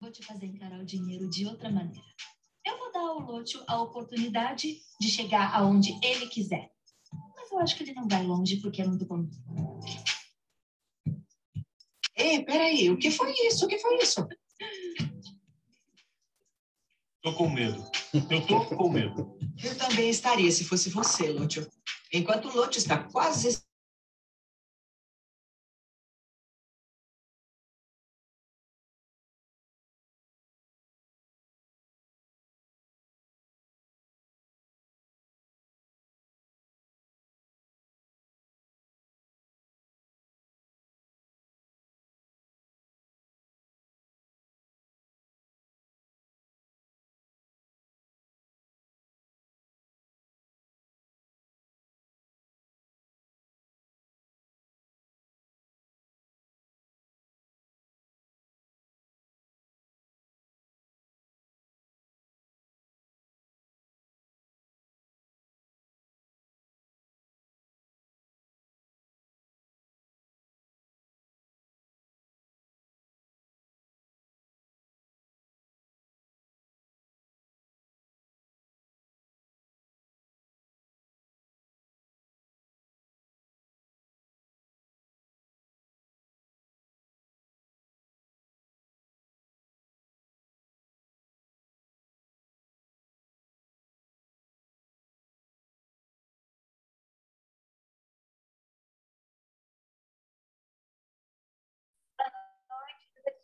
Vou te fazer encarar o dinheiro de outra maneira. Eu vou dar ao Lúcio a oportunidade de chegar aonde ele quiser. Mas eu acho que ele não vai longe porque é muito bom. Ei, peraí, o que foi isso? O que foi isso? Tô com medo. Eu tô com medo. Eu também estaria se fosse você, Lúcio. Enquanto o Lúcio está quase...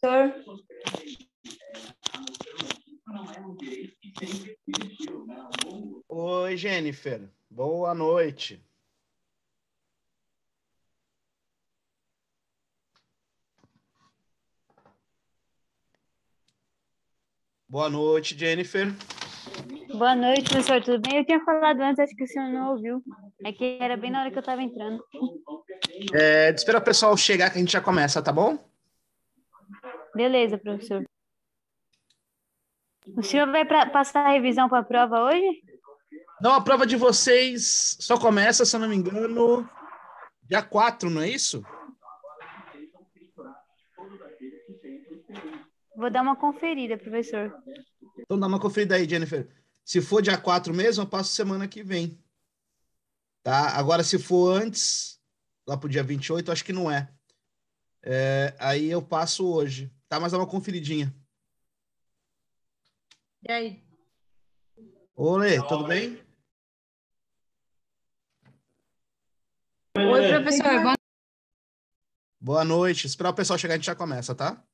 Professor. Oi, Jennifer. Boa noite. Boa noite, Jennifer. Boa noite, professor. Tudo bem? Eu tinha falado antes, acho que o senhor não ouviu. É que era bem na hora que eu estava entrando. Espera o pessoal chegar que a gente já começa, tá bom? Beleza, professor. O senhor vai passar a revisão para a prova hoje? Não, a prova de vocês só começa, se eu não me engano, dia 4, não é isso? Vou dar uma conferida, professor. Então dá uma conferida aí, Jennifer. Se for dia 4 mesmo, eu passo semana que vem. Tá? Agora, se for antes, lá pro dia 28, acho que não é. Aí eu passo hoje. Tá? Mas dá uma conferidinha. E aí? Olê, tudo bem? Oi, professor. Boa noite. Esperar o pessoal chegar, a gente já começa, tá?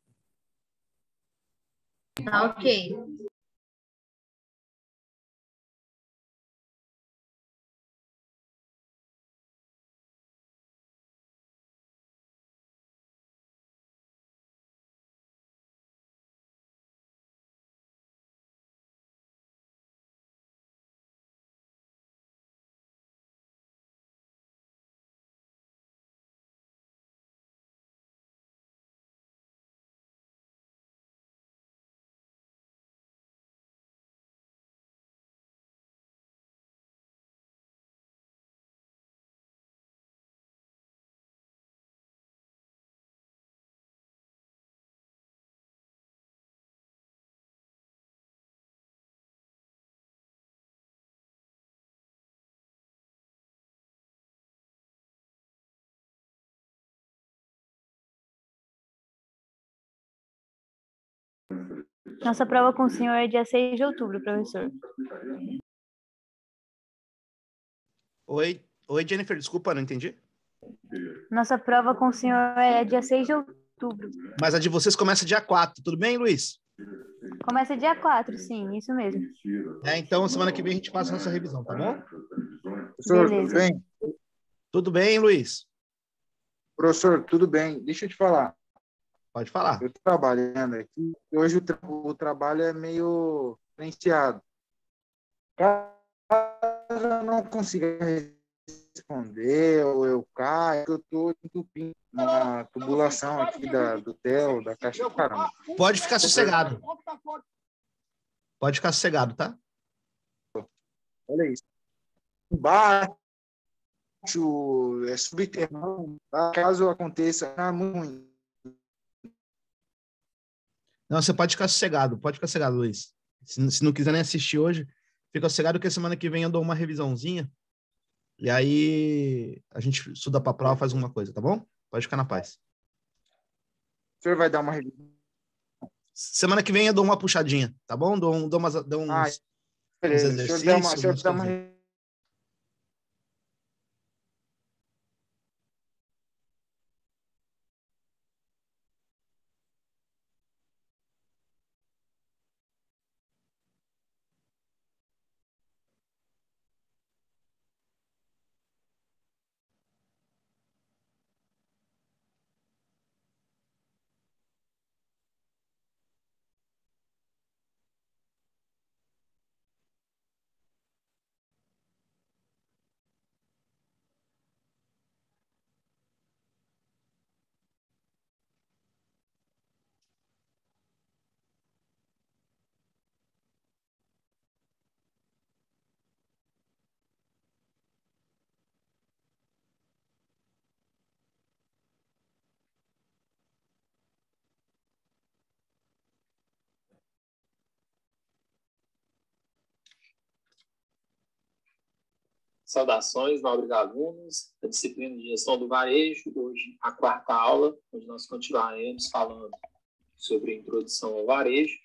Tá, ok. Nossa prova com o senhor é dia 6 de outubro, professor. Oi, Jennifer, desculpa, não entendi. Nossa prova com o senhor é dia 6 de outubro. Mas a de vocês começa dia 4, tudo bem, Luiz? Começa dia 4, sim, isso mesmo. Então, semana que vem a gente passa a nossa revisão, tá bom? Professor, Beleza. tudo bem? Tudo bem, Luiz? Professor, tudo bem. Deixa eu te falar. Pode falar. Eu tô trabalhando aqui. Hoje o trabalho é meio diferenciado. Caso eu não consiga responder, ou eu caio, eu tô entupindo na tubulação aqui do TEL, da caixa de caramba. Pode ficar sossegado. Pode ficar sossegado, tá? Olha isso. Embaixo, subterrâneo, tá? Caso aconteça, não é muito ruim. Não, você pode ficar sossegado, Luiz. Se não quiser nem assistir hoje, fica sossegado que a semana que vem eu dou uma revisãozinha e aí a gente estuda para a prova, faz alguma coisa, tá bom? Pode ficar na paz. O senhor vai dar uma revisão? Semana que vem eu dou uma puxadinha, tá bom? Dou uns Beleza. O senhor dá exercícios, uma Saudações, nobres alunos, da disciplina de gestão do varejo. Hoje, a quarta aula, onde nós continuaremos falando sobre a introdução ao varejo.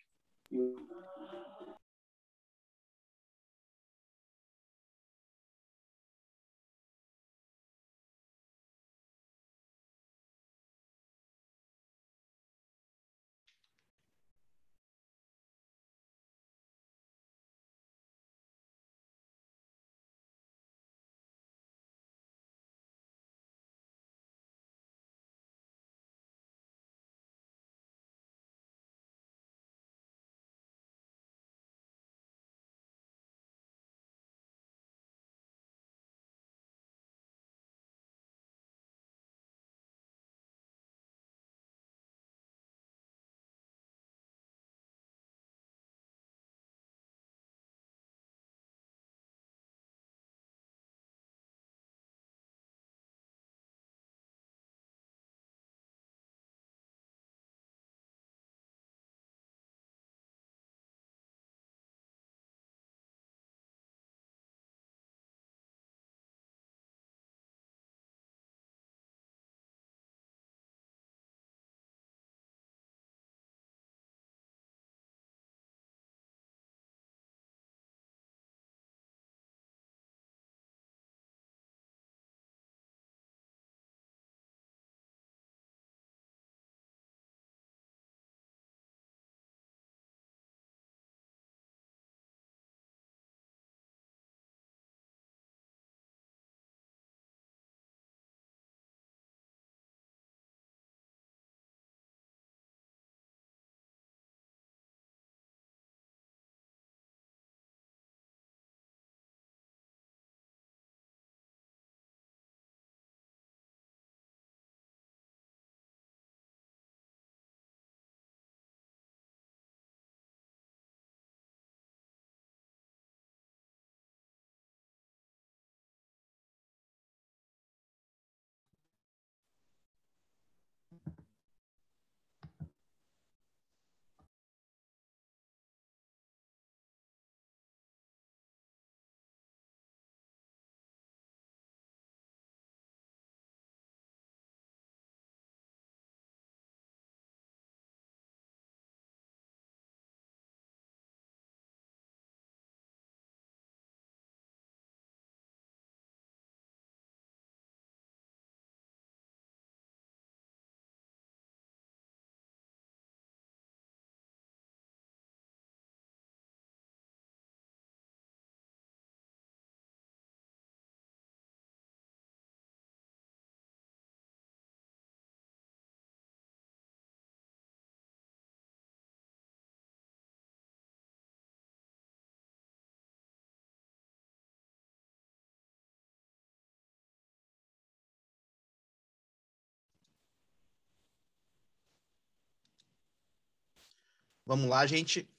Vamos lá, gente.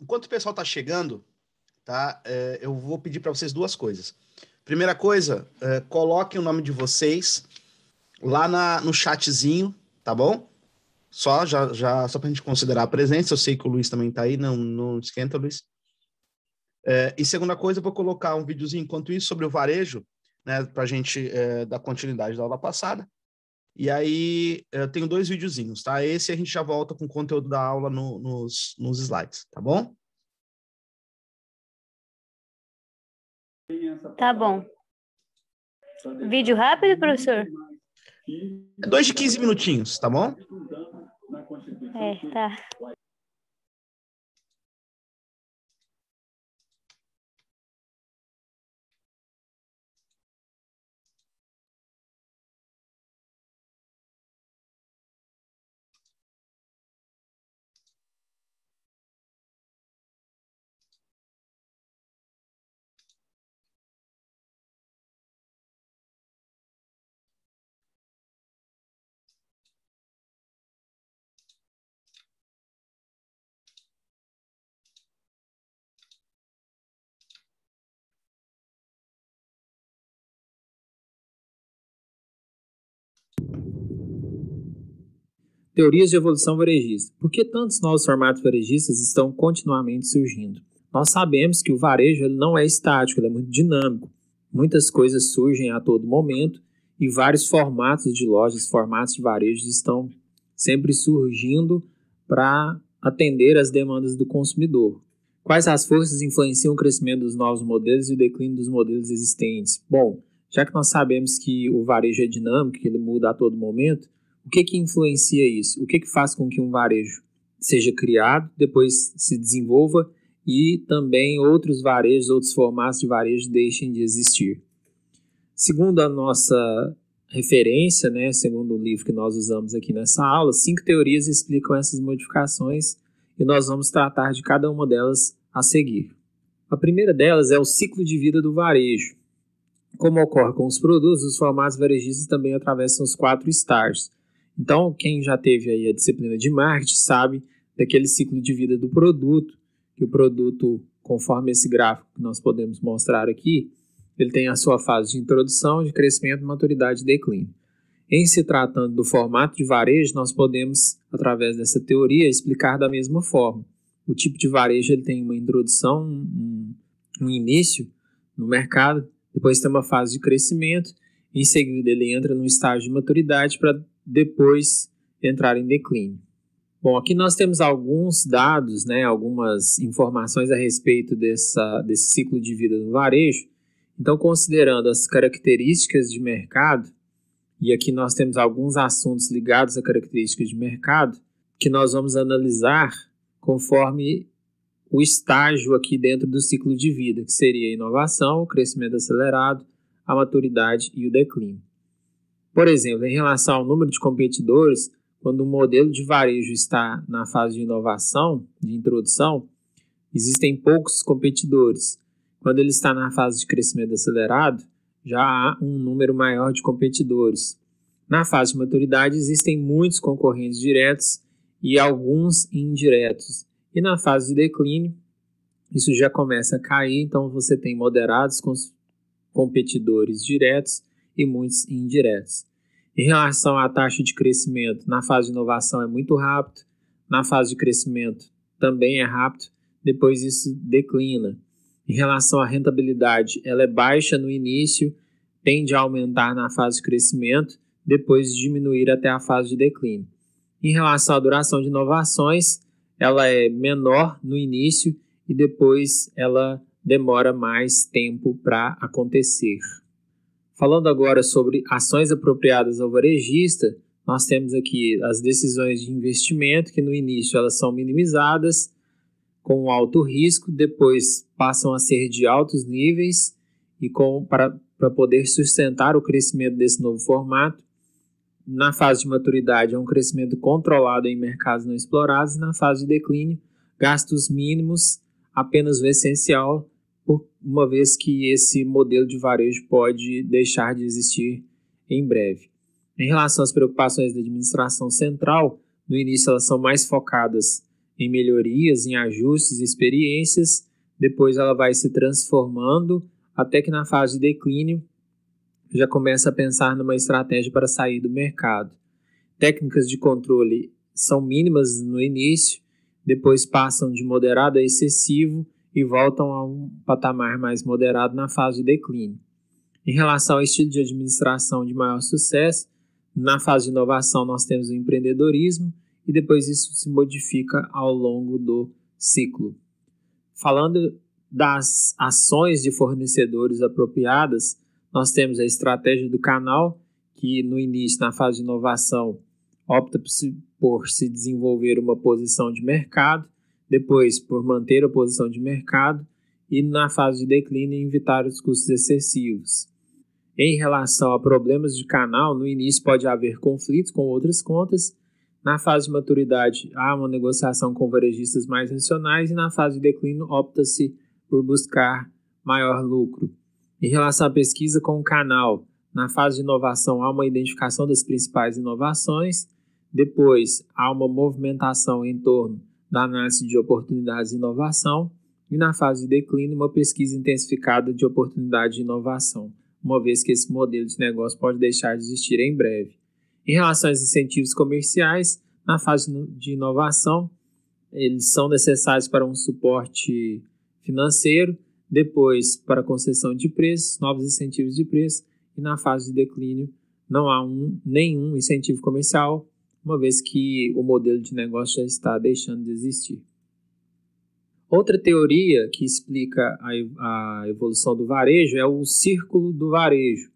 Enquanto o pessoal está chegando, tá? Eu vou pedir para vocês duas coisas. Primeira coisa, coloquem o nome de vocês lá no chatzinho, tá bom? Só pra gente considerar a presença. Eu sei que o Luiz também tá aí, não esquenta, Luiz. E segunda coisa, eu vou colocar um videozinho enquanto isso sobre o varejo, né, pra gente dar continuidade da aula passada. E aí, eu tenho 2 videozinhos, tá? Esse a gente já volta com o conteúdo da aula nos slides, tá bom? Tá bom. Vídeo rápido, professor? 2 de 15 minutinhos, tá bom? Tá. Teorias de evolução varejista. Por que tantos novos formatos varejistas estão continuamente surgindo? Nós sabemos que o varejo ele não é estático, ele é muito dinâmico. Muitas coisas surgem a todo momento e vários formatos de lojas, formatos de varejos estão sempre surgindo para atender às demandas do consumidor. Quais as forças influenciam o crescimento dos novos modelos e o declínio dos modelos existentes? Bom, já que nós sabemos que o varejo é dinâmico, que ele muda a todo momento, o que influencia isso? O que faz com que um varejo seja criado, depois se desenvolva e também outros varejos, outros formatos de varejo deixem de existir? Segundo a nossa referência, né, segundo o livro que nós usamos aqui nessa aula, 5 teorias explicam essas modificações e nós vamos tratar de cada uma delas a seguir. A primeira delas é o ciclo de vida do varejo. Como ocorre com os produtos, os formatos varejistas também atravessam os 4 estágios. Então, quem já teve aí a disciplina de marketing sabe daquele ciclo de vida do produto, que o produto, conforme esse gráfico que nós podemos mostrar aqui, ele tem a sua fase de introdução, de crescimento, maturidade e declínio. Em se tratando do formato de varejo, nós podemos, através dessa teoria, explicar da mesma forma. O tipo de varejo ele tem uma introdução, um início no mercado, depois tem uma fase de crescimento, em seguida ele entra num estágio de maturidade para depois entrar em declínio. Bom, aqui nós temos alguns dados, né, algumas informações a respeito desse ciclo de vida do varejo. Então, considerando as características de mercado, e aqui nós temos alguns assuntos ligados a características de mercado, que nós vamos analisar conforme o estágio aqui dentro do ciclo de vida, que seria a inovação, o crescimento acelerado, a maturidade e o declínio. Por exemplo, em relação ao número de competidores, quando o modelo de varejo está na fase de inovação, de introdução, existem poucos competidores. Quando ele está na fase de crescimento acelerado, já há um número maior de competidores. Na fase de maturidade, existem muitos concorrentes diretos e alguns indiretos. E na fase de declínio, isso já começa a cair, então você tem moderados competidores diretos e muitos indiretos. Em relação à taxa de crescimento, na fase de inovação é muito rápido, na fase de crescimento também é rápido, depois isso declina. Em relação à rentabilidade, ela é baixa no início, tende a aumentar na fase de crescimento, depois diminuir até a fase de declínio. Em relação à duração de inovações, ela é menor no início e depois ela demora mais tempo para acontecer. Falando agora sobre ações apropriadas ao varejista, nós temos aqui as decisões de investimento, que no início elas são minimizadas, com alto risco, depois passam a ser de altos níveis e para poder sustentar o crescimento desse novo formato. Na fase de maturidade é um crescimento controlado em mercados não explorados e na fase de declínio, gastos mínimos, apenas o essencial, uma vez que esse modelo de varejo pode deixar de existir em breve. Em relação às preocupações da administração central, no início elas são mais focadas em melhorias, em ajustes e experiências, depois ela vai se transformando até que na fase de declínio já começa a pensar numa estratégia para sair do mercado. Técnicas de controle são mínimas no início, depois passam de moderado a excessivo e voltam a um patamar mais moderado na fase de declínio. Em relação ao estilo de administração de maior sucesso, na fase de inovação nós temos o empreendedorismo e depois isso se modifica ao longo do ciclo. Falando das ações de fornecedores apropriadas, nós temos a estratégia do canal, que no início, na fase de inovação, opta por se desenvolver uma posição de mercado, depois por manter a posição de mercado e na fase de declínio evitar os custos excessivos. Em relação a problemas de canal, no início pode haver conflitos com outras contas, na fase de maturidade há uma negociação com varejistas mais racionais e na fase de declínio opta-se por buscar maior lucro. Em relação à pesquisa com o canal, na fase de inovação há uma identificação das principais inovações, depois há uma movimentação em torno da análise de oportunidades de inovação e na fase de declínio uma pesquisa intensificada de oportunidade de inovação, uma vez que esse modelo de negócio pode deixar de existir em breve. Em relação aos incentivos comerciais, na fase de inovação, eles são necessários para um suporte financeiro, depois para concessão de preços, novos incentivos de preço, e na fase de declínio não há nenhum incentivo comercial, uma vez que o modelo de negócio já está deixando de existir. Outra teoria que explica a evolução do varejo é o círculo do varejo.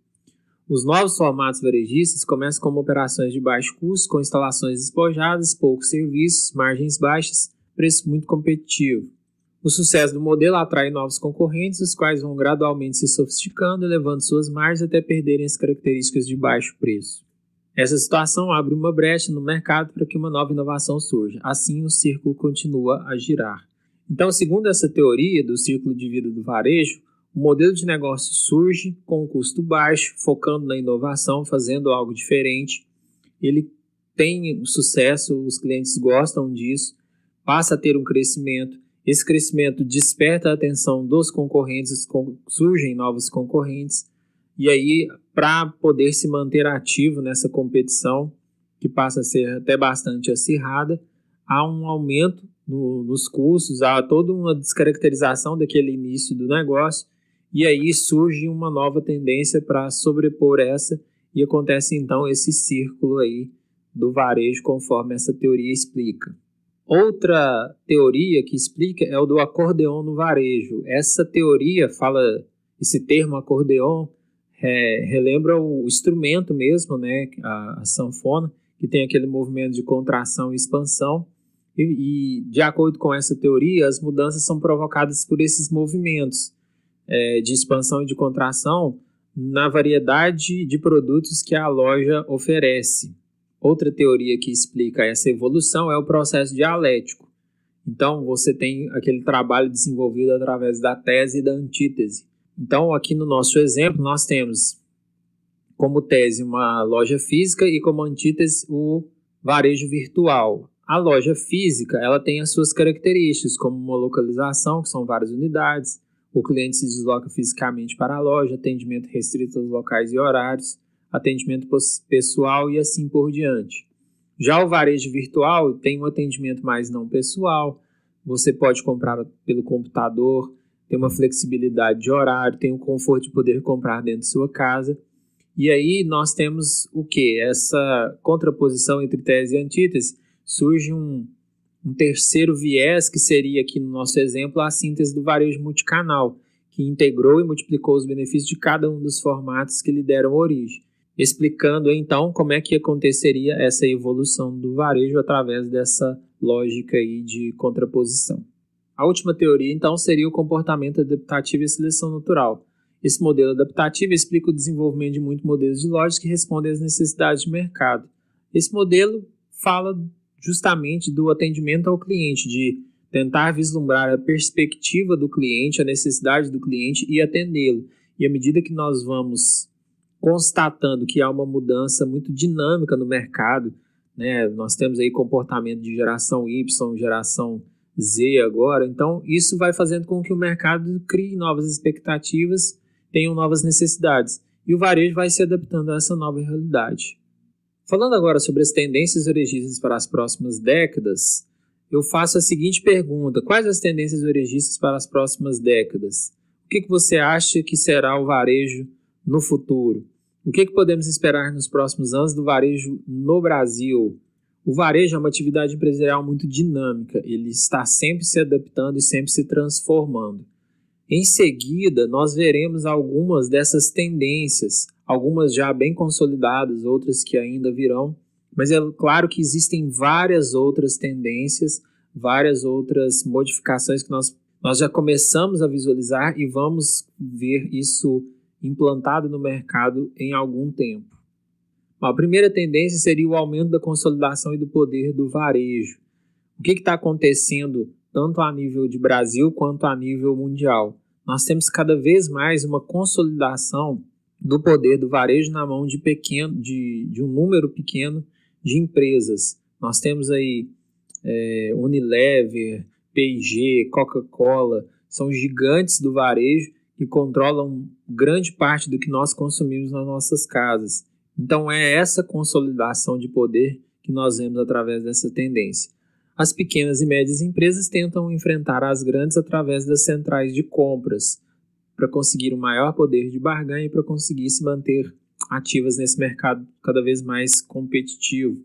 Os novos formatos varejistas começam como operações de baixo custo, com instalações despojadas, poucos serviços, margens baixas, preço muito competitivo. O sucesso do modelo atrai novos concorrentes, os quais vão gradualmente se sofisticando, elevando suas margens até perderem as características de baixo preço. Essa situação abre uma brecha no mercado para que uma nova inovação surja. Assim, o círculo continua a girar. Então, segundo essa teoria do círculo de vida do varejo, o modelo de negócio surge com um custo baixo, focando na inovação, fazendo algo diferente. Ele tem sucesso, os clientes gostam disso, passa a ter um crescimento. Esse crescimento desperta a atenção dos concorrentes, surgem novos concorrentes, e aí, para poder se manter ativo nessa competição, que passa a ser até bastante acirrada, há um aumento nos custos, há toda uma descaracterização daquele início do negócio, e aí surge uma nova tendência para sobrepor essa, e acontece então esse círculo aí do varejo, conforme essa teoria explica. Outra teoria que explica é o do acordeon no varejo. Essa teoria fala, esse termo acordeon relembra o instrumento mesmo, né, a sanfona, que tem aquele movimento de contração e expansão. E de acordo com essa teoria, as mudanças são provocadas por esses movimentos de expansão e de contração na variedade de produtos que a loja oferece. Outra teoria que explica essa evolução é o processo dialético. Então, você tem aquele trabalho desenvolvido através da tese e da antítese. Então, aqui no nosso exemplo, nós temos como tese uma loja física e como antítese o varejo virtual. A loja física, ela tem as suas características, como uma localização, que são várias unidades, o cliente se desloca fisicamente para a loja, atendimento restrito aos locais e horários, atendimento pessoal e assim por diante. Já o varejo virtual tem um atendimento mais não pessoal, você pode comprar pelo computador, tem uma flexibilidade de horário, tem o conforto de poder comprar dentro de sua casa. E aí nós temos o quê? Essa contraposição entre tese e antítese, surge um terceiro viés, que seria aqui no nosso exemplo a síntese do varejo multicanal, que integrou e multiplicou os benefícios de cada um dos formatos que lhe deram origem, explicando então como é que aconteceria essa evolução do varejo através dessa lógica aí de contraposição. A última teoria então seria o comportamento adaptativo e a seleção natural. Esse modelo adaptativo explica o desenvolvimento de muitos modelos de lojas que respondem às necessidades de mercado. Esse modelo fala justamente do atendimento ao cliente, de tentar vislumbrar a perspectiva do cliente, a necessidade do cliente e atendê-lo. E à medida que nós vamos constatando que há uma mudança muito dinâmica no mercado, né, nós temos aí comportamento de geração Y, geração Z agora, então isso vai fazendo com que o mercado crie novas expectativas tenham novas necessidades. E o varejo vai se adaptando a essa nova realidade. Falando agora sobre as tendências varejistas para as próximas décadas, eu faço a seguinte pergunta: quais as tendências varejistas para as próximas décadas? O que você acha que será o varejo no futuro? O que podemos esperar nos próximos anos do varejo no Brasil? O varejo é uma atividade empresarial muito dinâmica, ele está sempre se adaptando e sempre se transformando. Em seguida, nós veremos algumas dessas tendências, algumas já bem consolidadas, outras que ainda virão, mas é claro que existem várias outras tendências, várias outras modificações que nós já começamos a visualizar e vamos ver isso implantado no mercado em algum tempo. A primeira tendência seria o aumento da consolidação e do poder do varejo. O que está acontecendo tanto a nível de Brasil quanto a nível mundial? Nós temos cada vez mais uma consolidação do poder do varejo na mão de um número pequeno de empresas. Nós temos aí Unilever, P&G, Coca-Cola, são gigantes do varejo que controlam grande parte do que nós consumimos nas nossas casas. Então é essa consolidação de poder que nós vemos através dessa tendência. As pequenas e médias empresas tentam enfrentar as grandes através das centrais de compras, para conseguir um maior poder de barganha e para conseguir se manter ativas nesse mercado cada vez mais competitivo.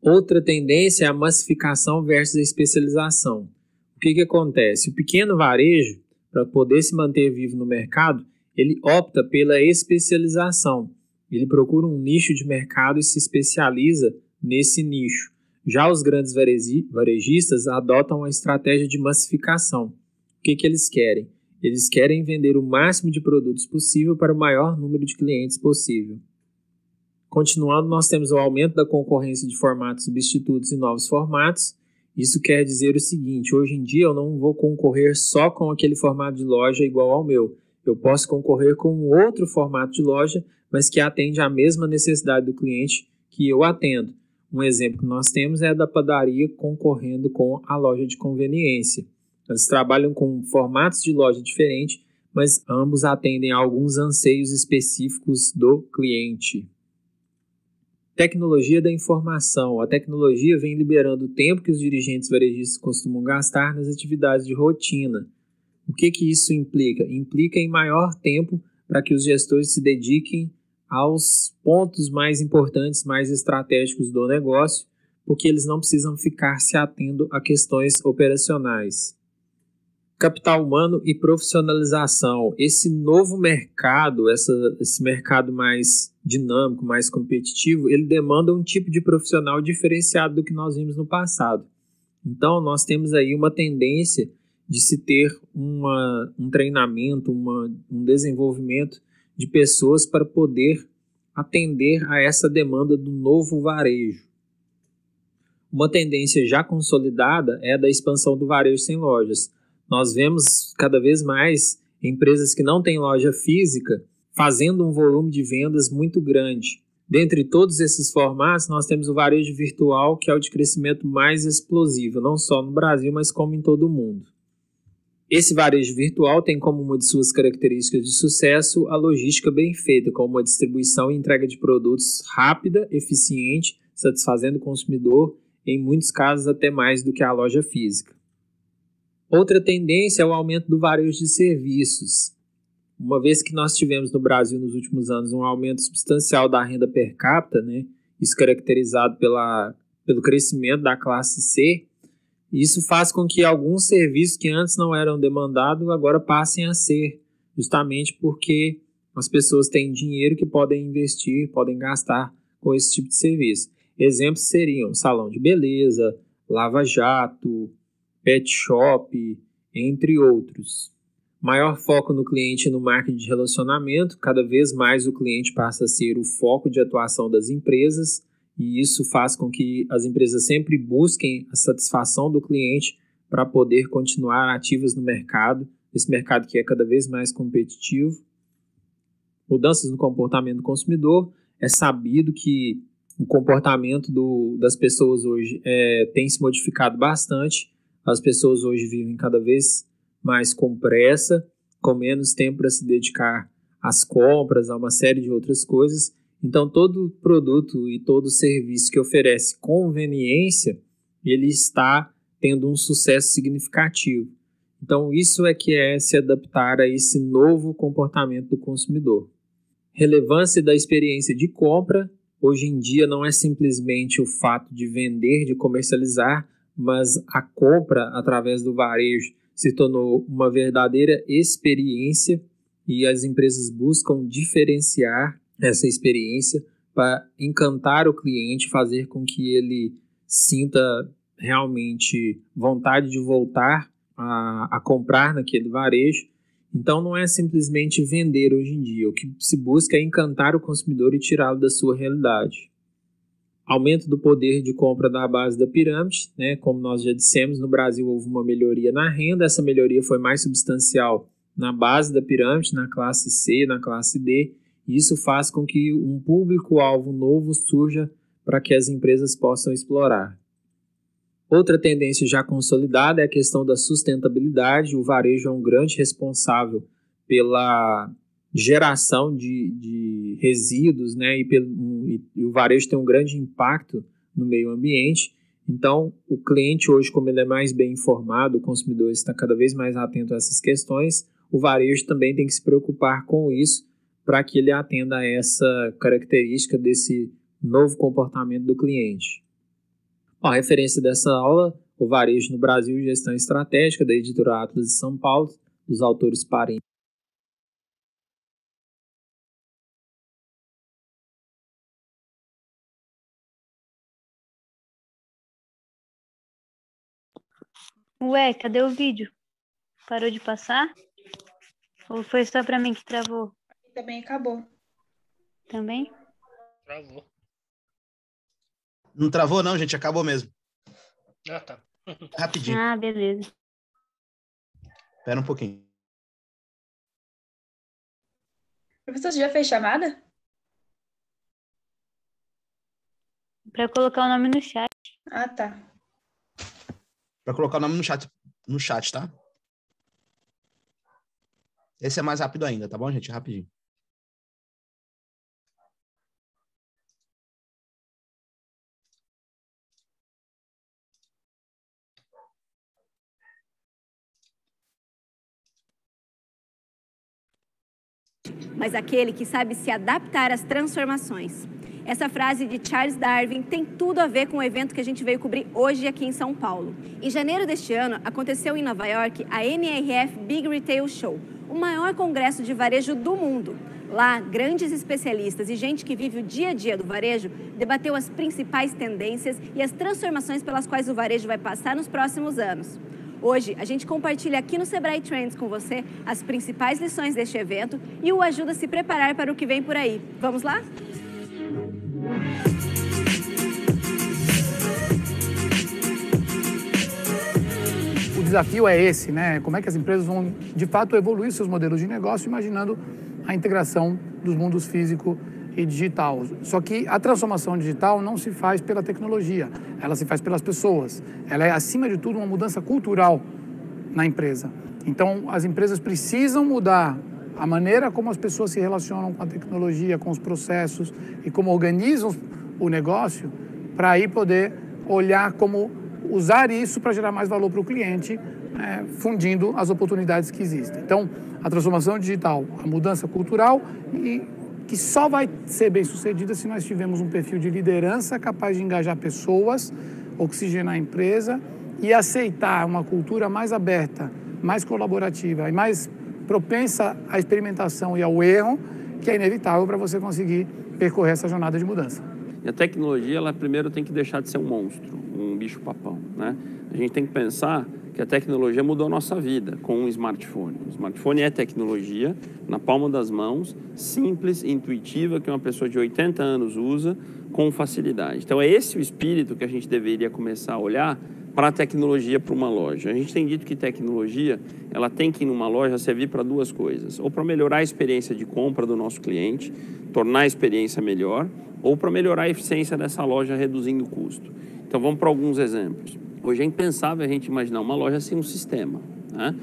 Outra tendência é a massificação versus a especialização. O que acontece? O pequeno varejo, para poder se manter vivo no mercado, ele opta pela especialização. Ele procura um nicho de mercado e se especializa nesse nicho. Já os grandes varejistas adotam a estratégia de massificação. O que eles querem? Eles querem vender o máximo de produtos possível para o maior número de clientes possível. Continuando, nós temos o aumento da concorrência de formatos substitutos e novos formatos. Isso quer dizer o seguinte: hoje em dia eu não vou concorrer só com aquele formato de loja igual ao meu. Eu posso concorrer com um outro formato de loja, mas que atende à mesma necessidade do cliente que eu atendo. Um exemplo que nós temos é a da padaria concorrendo com a loja de conveniência. Eles trabalham com formatos de loja diferentes, mas ambos atendem a alguns anseios específicos do cliente. Tecnologia da informação. A tecnologia vem liberando o tempo que os dirigentes varejistas costumam gastar nas atividades de rotina. O que isso implica? Implica em maior tempo para que os gestores se dediquem aos pontos mais importantes, mais estratégicos do negócio, porque eles não precisam ficar se atendo a questões operacionais. Capital humano e profissionalização. Esse novo mercado, esse mercado mais dinâmico, mais competitivo, ele demanda um tipo de profissional diferenciado do que nós vimos no passado. Então, nós temos aí uma tendência de se ter um treinamento, um desenvolvimento de pessoas para poder atender a essa demanda do novo varejo. Uma tendência já consolidada é a da expansão do varejo sem lojas. Nós vemos cada vez mais empresas que não têm loja física fazendo um volume de vendas muito grande. Dentre todos esses formatos, nós temos o varejo virtual, que é o de crescimento mais explosivo, não só no Brasil, mas como em todo o mundo. Esse varejo virtual tem como uma de suas características de sucesso a logística bem feita, com uma distribuição e entrega de produtos rápida, eficiente, satisfazendo o consumidor, em muitos casos até mais do que a loja física. Outra tendência é o aumento do varejo de serviços. Uma vez que nós tivemos no Brasil nos últimos anos um aumento substancial da renda per capita, isso caracterizado pelo crescimento da classe C, isso faz com que alguns serviços que antes não eram demandados agora passem a ser, justamente porque as pessoas têm dinheiro que podem investir, podem gastar com esse tipo de serviço. Exemplos seriam salão de beleza, lava-jato, pet shop, entre outros. Maior foco no cliente e no marketing de relacionamento, cada vez mais o cliente passa a ser o foco de atuação das empresas, e isso faz com que as empresas sempre busquem a satisfação do cliente para poder continuar ativas no mercado, esse mercado que é cada vez mais competitivo. Mudanças no comportamento do consumidor. É sabido que o comportamento das pessoas hoje tem se modificado bastante. As pessoas hoje vivem cada vez mais com pressa, com menos tempo para se dedicar às compras, a uma série de outras coisas. Então, todo produto e todo serviço que oferece conveniência, ele está tendo um sucesso significativo. Então, isso é que é se adaptar a esse novo comportamento do consumidor. Relevância da experiência de compra, hoje em dia não é simplesmente o fato de vender, de comercializar, mas a compra através do varejo se tornou uma verdadeira experiência e as empresas buscam diferenciar essa experiência para encantar o cliente, fazer com que ele sinta realmente vontade de voltar a comprar naquele varejo. Então não é simplesmente vender hoje em dia, o que se busca é encantar o consumidor e tirá-lo da sua realidade. Aumento do poder de compra da base da pirâmide, né? Como nós já dissemos, no Brasil houve uma melhoria na renda, essa melhoria foi mais substancial na base da pirâmide, na classe C, na classe D, e isso faz com que um público-alvo novo surja para que as empresas possam explorar. Outra tendência já consolidada é a questão da sustentabilidade. O varejo é um grande responsável pela geração de resíduos, né? E o varejo tem um grande impacto no meio ambiente. Então, o cliente hoje, como ele é mais bem informado, o consumidor está cada vez mais atento a essas questões, o varejo também tem que se preocupar com isso para que ele atenda a essa característica desse novo comportamento do cliente. A referência dessa aula, O Varejo no Brasil e Gestão Estratégica, da editora Atlas de São Paulo, dos autores Parente. Ué, cadê o vídeo? Parou de passar? Ou foi só para mim que travou? Também acabou. Também? Travou. Não travou, não, gente. Acabou mesmo. Ah, tá. Rapidinho. Ah, beleza. Espera um pouquinho. Professor, você já fez chamada? Para colocar o nome no chat. Ah, tá. Para colocar o nome no chat, tá? Esse é mais rápido ainda, tá bom, gente? Rapidinho. Mas aquele que sabe se adaptar às transformações. Essa frase de Charles Darwin tem tudo a ver com o evento que a gente veio cobrir hoje aqui em São Paulo. Em janeiro deste ano, aconteceu em Nova York a NRF Big Retail Show, o maior congresso de varejo do mundo. Lá, grandes especialistas e gente que vive o dia a dia do varejo debateu as principais tendências e as transformações pelas quais o varejo vai passar nos próximos anos. Hoje, a gente compartilha aqui no Sebrae Trends com você as principais lições deste evento e o ajuda a se preparar para o que vem por aí. Vamos lá? O desafio é esse, né? Como é que as empresas vão, de fato, evoluir seus modelos de negócio, imaginando a integração dos mundos físico e digital. Só que a transformação digital não se faz pela tecnologia, ela se faz pelas pessoas. Ela é, acima de tudo, uma mudança cultural na empresa. Então, as empresas precisam mudar a maneira como as pessoas se relacionam com a tecnologia, com os processos e como organizam o negócio para aí poder olhar como usar isso para gerar mais valor para o cliente, fundindo as oportunidades que existem. Então, a transformação digital, a mudança cultural e que só vai ser bem sucedida se nós tivermos um perfil de liderança capaz de engajar pessoas, oxigenar a empresa e aceitar uma cultura mais aberta, mais colaborativa e mais propensa à experimentação e ao erro, que é inevitável para você conseguir percorrer essa jornada de mudança. E a tecnologia, ela primeiro tem que deixar de ser um monstro, um bicho-papão, né? A gente tem que pensar que a tecnologia mudou a nossa vida com um smartphone. O smartphone é tecnologia, na palma das mãos, simples, intuitiva, que uma pessoa de 80 anos usa com facilidade. Então é esse o espírito que a gente deveria começar a olhar para a tecnologia para uma loja. A gente tem dito que tecnologia, ela tem que, numa loja, servir para duas coisas. Ou para melhorar a experiência de compra do nosso cliente, tornar a experiência melhor, ou para melhorar a eficiência dessa loja, reduzindo o custo. Então vamos para alguns exemplos. Hoje é impensável a gente imaginar uma loja sem um sistema, né?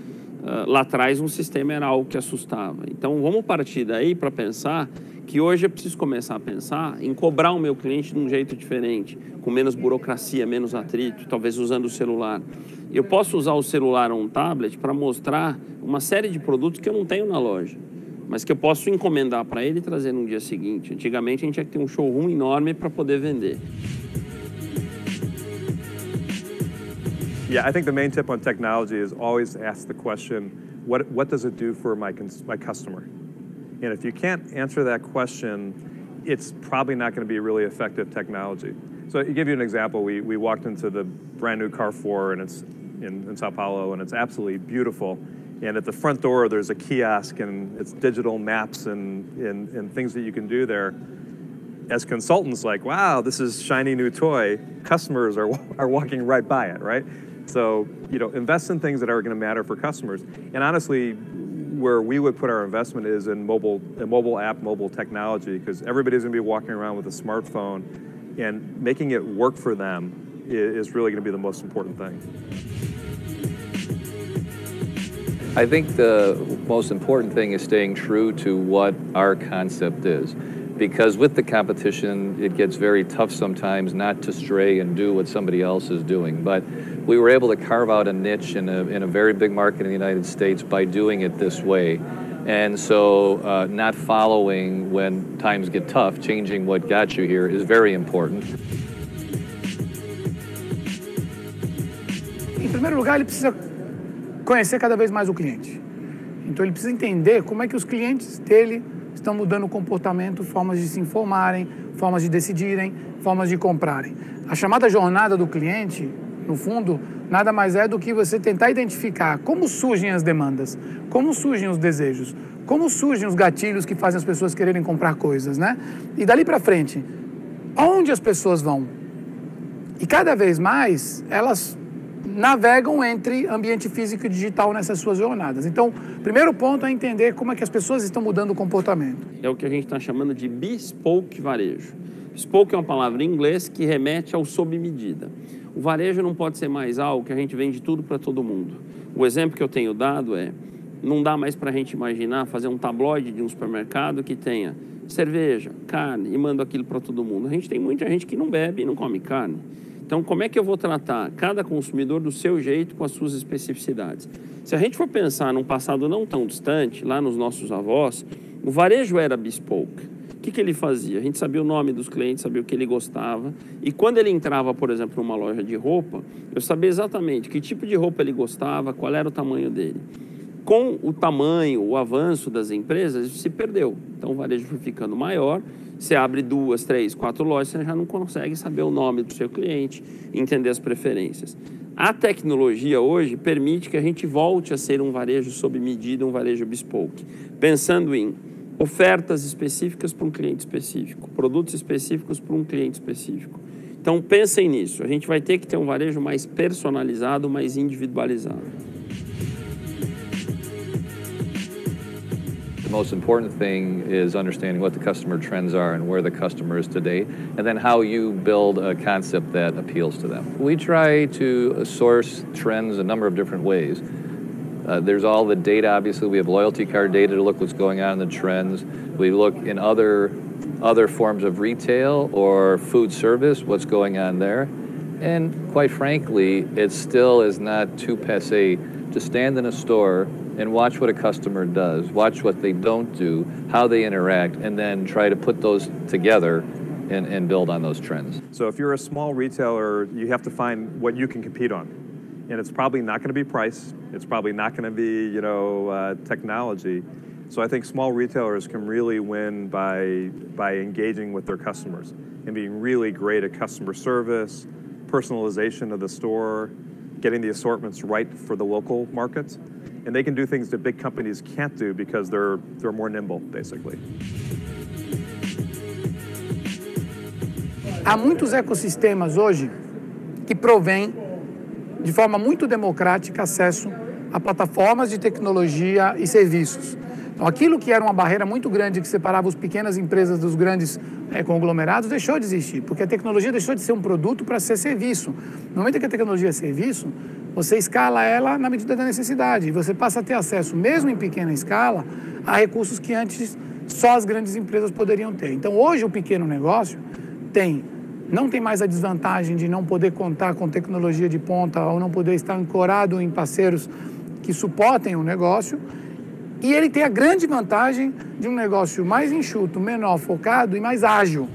lá atrás um sistema era algo que assustava. Então vamos partir daí para pensar que hoje eu preciso começar a pensar em cobrar o meu cliente de um jeito diferente, com menos burocracia, menos atrito, talvez usando o celular. Eu posso usar o celular ou um tablet para mostrar uma série de produtos que eu não tenho na loja, mas que eu posso encomendar para ele e trazer no dia seguinte. Antigamente a gente tinha que ter um showroom enorme para poder vender. Yeah, I think the main tip on technology is always ask the question, what does it do for my customer? And if you can't answer that question, it's probably not going to be really effective technology. So to give you an example, we walked into the brand new Carrefour, and it's in Sao Paulo, and it's absolutely beautiful. And at the front door, there's a kiosk, and it's digital maps and things that you can do there. As consultants, like, wow, this is shiny new toy. Customers are walking right by it, right? So, invest in things that are going to matter for customers. And honestly, where we would put our investment is in mobile app, mobile technology, because everybody's going to be walking around with a smartphone, and making it work for them is really going to be the most important thing. I think the most important thing is staying true to what our concept is. Because with the competition, it gets very tough sometimes not to stray and do what somebody else is doing. But we were able to carve out a niche in a very big market in the United States by doing it this way. And so not following when times get tough, changing what got you here is very important. Em primeiro lugar, ele precisa conhecer cada vez mais o cliente. Então ele precisa entender como é que os clientes dele estão mudando o comportamento, formas de se informarem, formas de decidirem, formas de comprarem. A chamada jornada do cliente, no fundo, nada mais é do que você tentar identificar como surgem as demandas, como surgem os desejos, como surgem os gatilhos que fazem as pessoas quererem comprar coisas, né? E dali para frente, onde as pessoas vão? E cada vez mais, elas navegam entre ambiente físico e digital nessas suas jornadas. Então, o primeiro ponto é entender como é que as pessoas estão mudando o comportamento. É o que a gente está chamando de bespoke varejo. Bespoke é uma palavra em inglês que remete ao sob medida. O varejo não pode ser mais algo que a gente vende tudo para todo mundo. O exemplo que eu tenho dado é, não dá mais para a gente imaginar fazer um tabloide de um supermercado que tenha cerveja, carne e manda aquilo para todo mundo. A gente tem muita gente que não bebe e não come carne. Então, como é que eu vou tratar cada consumidor do seu jeito, com as suas especificidades? Se a gente for pensar num passado não tão distante, lá nos nossos avós, o varejo era bespoke. O que ele fazia? A gente sabia o nome dos clientes, sabia o que ele gostava. E quando ele entrava, por exemplo, numa loja de roupa, eu sabia exatamente que tipo de roupa ele gostava, qual era o tamanho dele. Com o tamanho, o avanço das empresas, isso se perdeu. Então, o varejo foi ficando maior. Você abre 2, 3, 4 lojas, você já não consegue saber o nome do seu cliente, entender as preferências. A tecnologia hoje permite que a gente volte a ser um varejo sob medida, um varejo bespoke, pensando em ofertas específicas para um cliente específico, produtos específicos para um cliente específico. Então, pensem nisso. A gente vai ter que ter um varejo mais personalizado, mais individualizado. The most important thing is understanding what the customer trends are and where the customer is today, and then how you build a concept that appeals to them. We try to source trends a number of different ways. There's all the data, obviously. We have loyalty card data to look what's going on in the trends. We look in other forms of retail or food service, what's going on there. And quite frankly, it still is not too passé to stand in a store and watch what a customer does, watch what they don't do, how they interact, and then try to put those together and build on those trends. So if you're a small retailer, you have to find what you can compete on. And it's probably not going to be price. It's probably not going to be, technology. So I think small retailers can really win by engaging with their customers and being really great at customer service, personalization of the store, getting the assortments right for the local markets. And they can do things that big companies can't do because they're more nimble, basically. Há muitos ecossistemas hoje que provêm de forma muito democrática acesso a plataformas de tecnologia e serviços. Então, aquilo que era uma barreira muito grande que separava as pequenas empresas dos grandes conglomerados deixou de existir, porque a tecnologia deixou de ser um produto para ser serviço. No momento que a tecnologia é serviço, você escala ela na medida da necessidade. E você passa a ter acesso, mesmo em pequena escala, a recursos que antes só as grandes empresas poderiam ter. Então, hoje, o pequeno negócio não tem mais a desvantagem de não poder contar com tecnologia de ponta ou não poder estar ancorado em parceiros que suportem o negócio. E ele tem a grande vantagem de um negócio mais enxuto, menor, focado e mais ágil.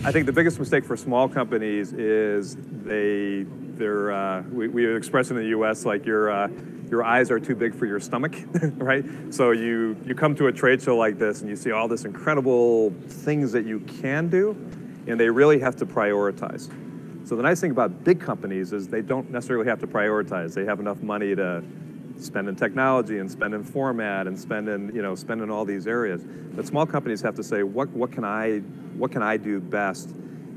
I think the biggest mistake for small companies is we express in the U.S. like your eyes are too big for your stomach, right? So you come to a trade show like this and you see all this incredible things that you can do, and they really have to prioritize. So the nice thing about big companies is they don't necessarily have to prioritize. They have enough money to spend in technology and spend in format and spend in all these areas. But small companies have to say, what can I do best?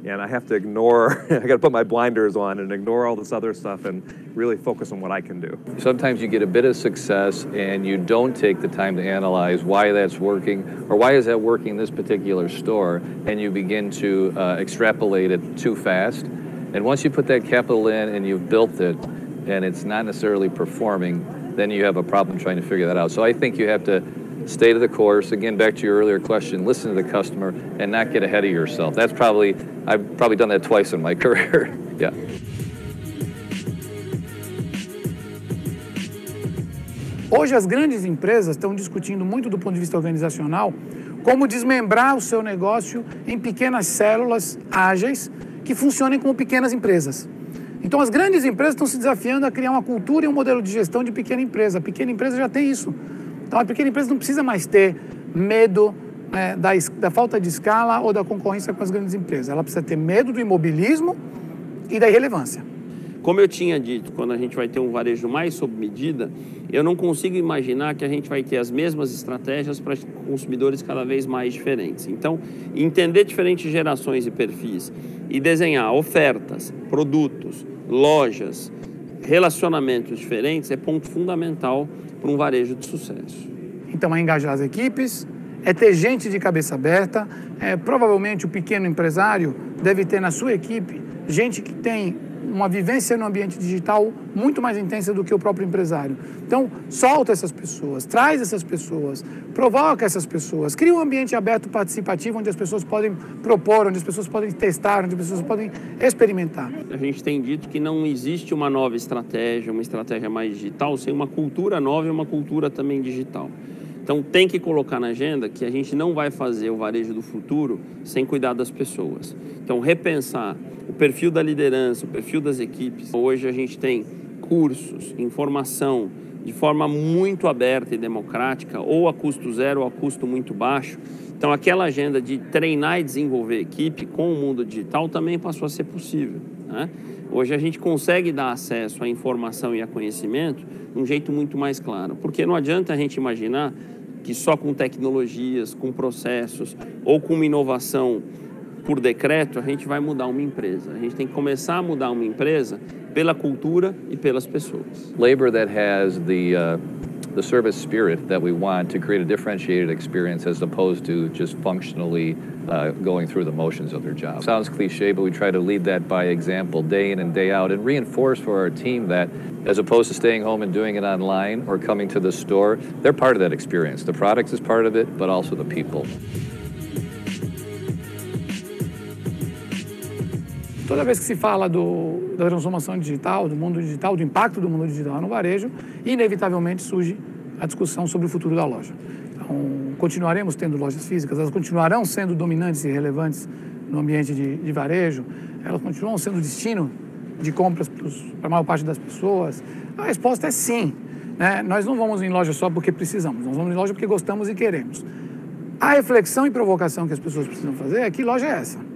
And I have to ignore, I got to put my blinders on and ignore all this other stuff and really focus on what I can do. Sometimes you get a bit of success and you don't take the time to analyze why that's working or why is that working in this particular store, and you begin to extrapolate it too fast. And once you put that capital in and you've built it and it's not necessarily performing, then you have a problem trying to figure that out. So I think you have to stay to the course. Again, back to your earlier question, listen to the customer and not get ahead of yourself. I've probably done that twice in my career. Yeah. Hoje as grandes empresas estão discutindo muito do ponto de vista organizacional como desmembrar o seu negócio em pequenas células ágeis que funcionem como pequenas empresas. Então as grandes empresas estão se desafiando a criar uma cultura e um modelo de gestão de pequena empresa. A pequena empresa já tem isso. Então a pequena empresa não precisa mais ter medo da falta de escala ou da concorrência com as grandes empresas. Ela precisa ter medo do imobilismo e da irrelevância. Como eu tinha dito, quando a gente vai ter um varejo mais sob medida, eu não consigo imaginar que a gente vai ter as mesmas estratégias para consumidores cada vez mais diferentes. Então, entender diferentes gerações e perfis e desenhar ofertas, produtos, lojas, relacionamentos diferentes é ponto fundamental para um varejo de sucesso. Então, é engajar as equipes, é ter gente de cabeça aberta. Provavelmente o pequeno empresário deve ter na sua equipe gente que tem uma vivência no ambiente digital muito mais intensa do que o próprio empresário. Então, solta essas pessoas, traz essas pessoas, provoca essas pessoas, cria um ambiente aberto, participativo, onde as pessoas podem propor, onde as pessoas podem testar, onde as pessoas podem experimentar. A gente tem dito que não existe uma nova estratégia, uma estratégia mais digital, sem uma cultura nova e uma cultura também digital. Então, tem que colocar na agenda que a gente não vai fazer o varejo do futuro sem cuidar das pessoas. Então, repensar o perfil da liderança, o perfil das equipes. Hoje a gente tem cursos, informação de forma muito aberta e democrática, ou a custo zero ou a custo muito baixo. Então, aquela agenda de treinar e desenvolver equipe com o mundo digital também passou a ser possível, né? Hoje a gente consegue dar acesso à informação e a conhecimento de um jeito muito mais claro, porque não adianta a gente imaginar que só com tecnologias, com processos ou com uma inovação por decreto a gente vai mudar uma empresa. A gente tem que começar a mudar uma empresa pela cultura e pelas pessoas. Labor that has the service spirit that we want to create a differentiated experience as opposed to just functionally going through the motions of their job. Sounds cliche, but we try to lead that by example day in and day out and reinforce for our team that as opposed to staying home and doing it online or coming to the store, they're part of that experience. The product is part of it, but also the people. Toda vez que se fala da transformação digital, do mundo digital, do impacto do mundo digital no varejo, inevitavelmente surge a discussão sobre o futuro da loja. Então, continuaremos tendo lojas físicas, elas continuarão sendo dominantes e relevantes no ambiente de varejo, elas continuam sendo destino de compras para a maior parte das pessoas. A resposta é sim, né? Nós não vamos em loja só porque precisamos, nós vamos em loja porque gostamos e queremos. A reflexão e provocação que as pessoas precisam fazer é: que loja é essa?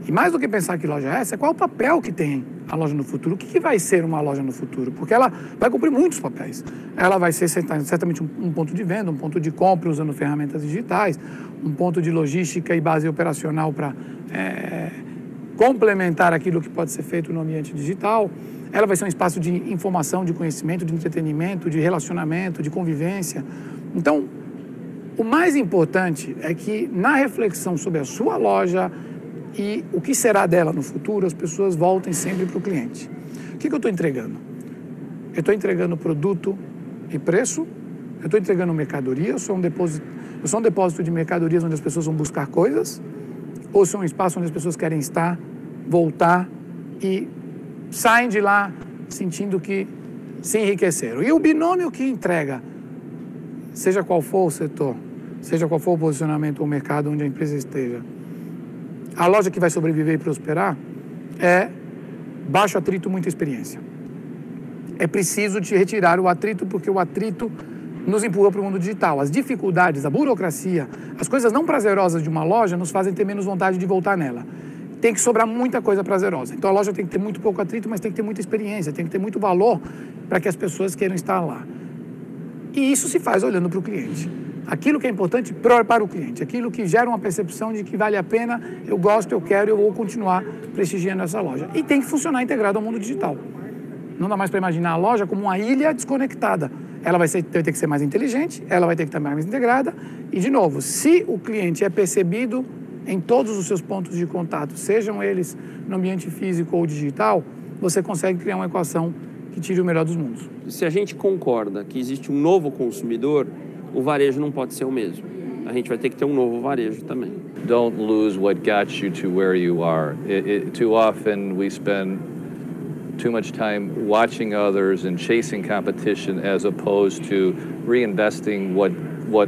E mais do que pensar que loja é essa, qual é o papel que tem a loja no futuro? O que vai ser uma loja no futuro? Porque ela vai cumprir muitos papéis. Ela vai ser certamente um ponto de venda, um ponto de compra usando ferramentas digitais, um ponto de logística e base operacional para complementar aquilo que pode ser feito no ambiente digital. Ela vai ser um espaço de informação, de conhecimento, de entretenimento, de relacionamento, de convivência. Então, o mais importante é que na reflexão sobre a sua loja, e o que será dela no futuro, as pessoas voltem sempre para o cliente. O que eu estou entregando? Eu estou entregando produto e preço, eu estou entregando mercadoria, eu sou um depósito de mercadorias onde as pessoas vão buscar coisas, ou sou um espaço onde as pessoas querem estar, voltar e saem de lá sentindo que se enriqueceram. E o binômio que entrega, seja qual for o setor, seja qual for o posicionamento ou o mercado onde a empresa esteja, a loja que vai sobreviver e prosperar é baixo atrito, muita experiência. É preciso te retirar o atrito, porque o atrito nos empurra para o mundo digital. As dificuldades, a burocracia, as coisas não prazerosas de uma loja nos fazem ter menos vontade de voltar nela. Tem que sobrar muita coisa prazerosa. Então a loja tem que ter muito pouco atrito, mas tem que ter muita experiência, tem que ter muito valor para que as pessoas queiram estar lá. E isso se faz olhando para o cliente. Aquilo que é importante para o cliente, aquilo que gera uma percepção de que vale a pena, eu gosto, eu quero, eu vou continuar prestigiando essa loja. E tem que funcionar integrado ao mundo digital. Não dá mais para imaginar a loja como uma ilha desconectada. Ela vai ter que ser mais inteligente, ela vai ter que estar mais integrada. E, de novo, se o cliente é percebido em todos os seus pontos de contato, sejam eles no ambiente físico ou digital, você consegue criar uma equação que tire o melhor dos mundos. Se a gente concorda que existe um novo consumidor, o varejo não pode ser o mesmo. A gente vai ter que ter um novo varejo também. Don't lose what got you to where you are. Too often we spend too much time watching others and chasing competition as opposed to reinvesting what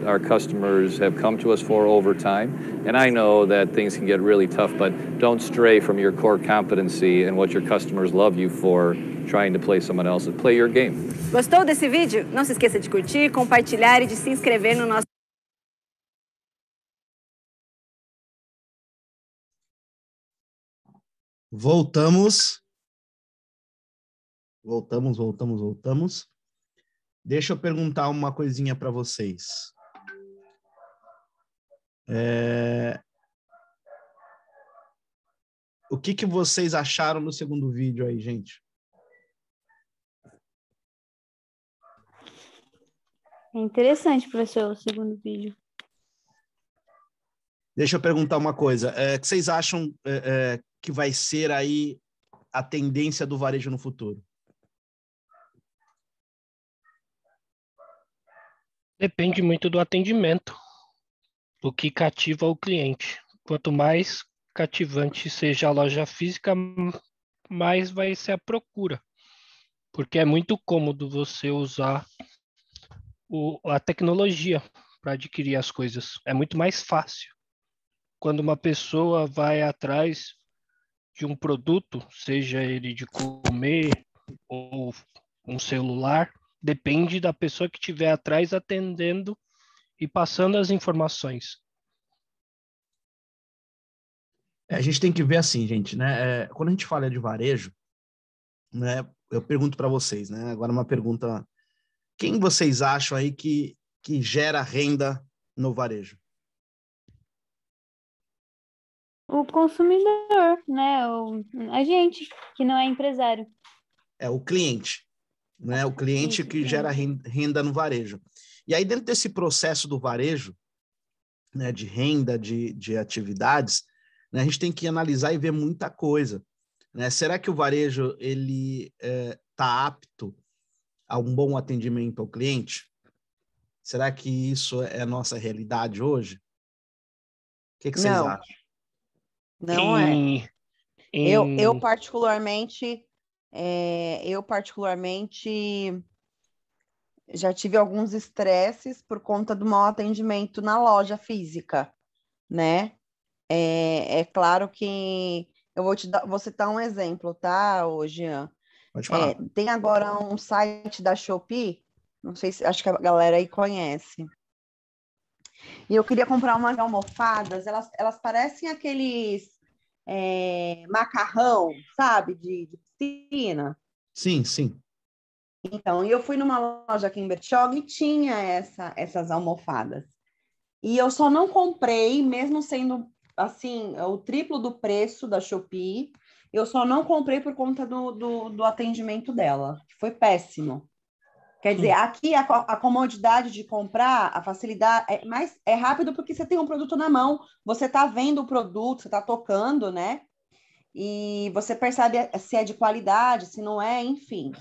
our customers have come to us for over time. And I know that things can get really tough, but don't stray from your core competency and what your customers love you for, trying to play someone else. Play your game. Gostou desse vídeo? Não se esqueça de curtir, compartilhar e de se inscrever no nosso Voltamos. Deixa eu perguntar uma coisinha para vocês. O que vocês acharam no segundo vídeo aí, gente? É interessante, professor, o segundo vídeo. Deixa eu perguntar uma coisa. O que vocês acham que vai ser aí a tendência do varejo no futuro? Depende muito do atendimento, o que cativa o cliente. Quanto mais cativante seja a loja física, mais vai ser a procura. Porque é muito cômodo você usar a tecnologia para adquirir as coisas. É muito mais fácil. Quando uma pessoa vai atrás de um produto, seja ele de comer ou um celular, depende da pessoa que estiver atrás atendendo e passando as informações. A gente tem que ver assim, gente, né? Quando a gente fala de varejo, né? Eu pergunto para vocês, né? Agora uma pergunta: quem vocês acham aí que gera renda no varejo? O consumidor, né? A gente, que não é empresário. É o cliente, né? O cliente que gera renda no varejo. E aí, dentro desse processo do varejo, né, de renda, de atividades, né, a gente tem que analisar e ver muita coisa, né? Será que o varejo ele está apto a um bom atendimento ao cliente? Será que isso é a nossa realidade hoje? O que vocês acham? Não é. Eu particularmente já tive alguns estresses por conta do mau atendimento na loja física, né? É claro que eu vou citar um exemplo, tá, Jean? Pode falar. Tem agora um site da Shopee, não sei se acho que a galera aí conhece. E eu queria comprar umas almofadas, elas parecem aqueles macarrão, sabe, de piscina. Sim, sim. Então, eu fui numa loja aqui em Bertioga e tinha essas almofadas. E eu só não comprei, mesmo sendo, assim, o triplo do preço da Shopee, eu só não comprei por conta do atendimento dela, que foi péssimo. Quer dizer, aqui a comodidade de comprar, a facilidade, é rápido porque você tem um produto na mão, você está vendo o produto, você está tocando, né? E você percebe se é de qualidade, se não é, enfim.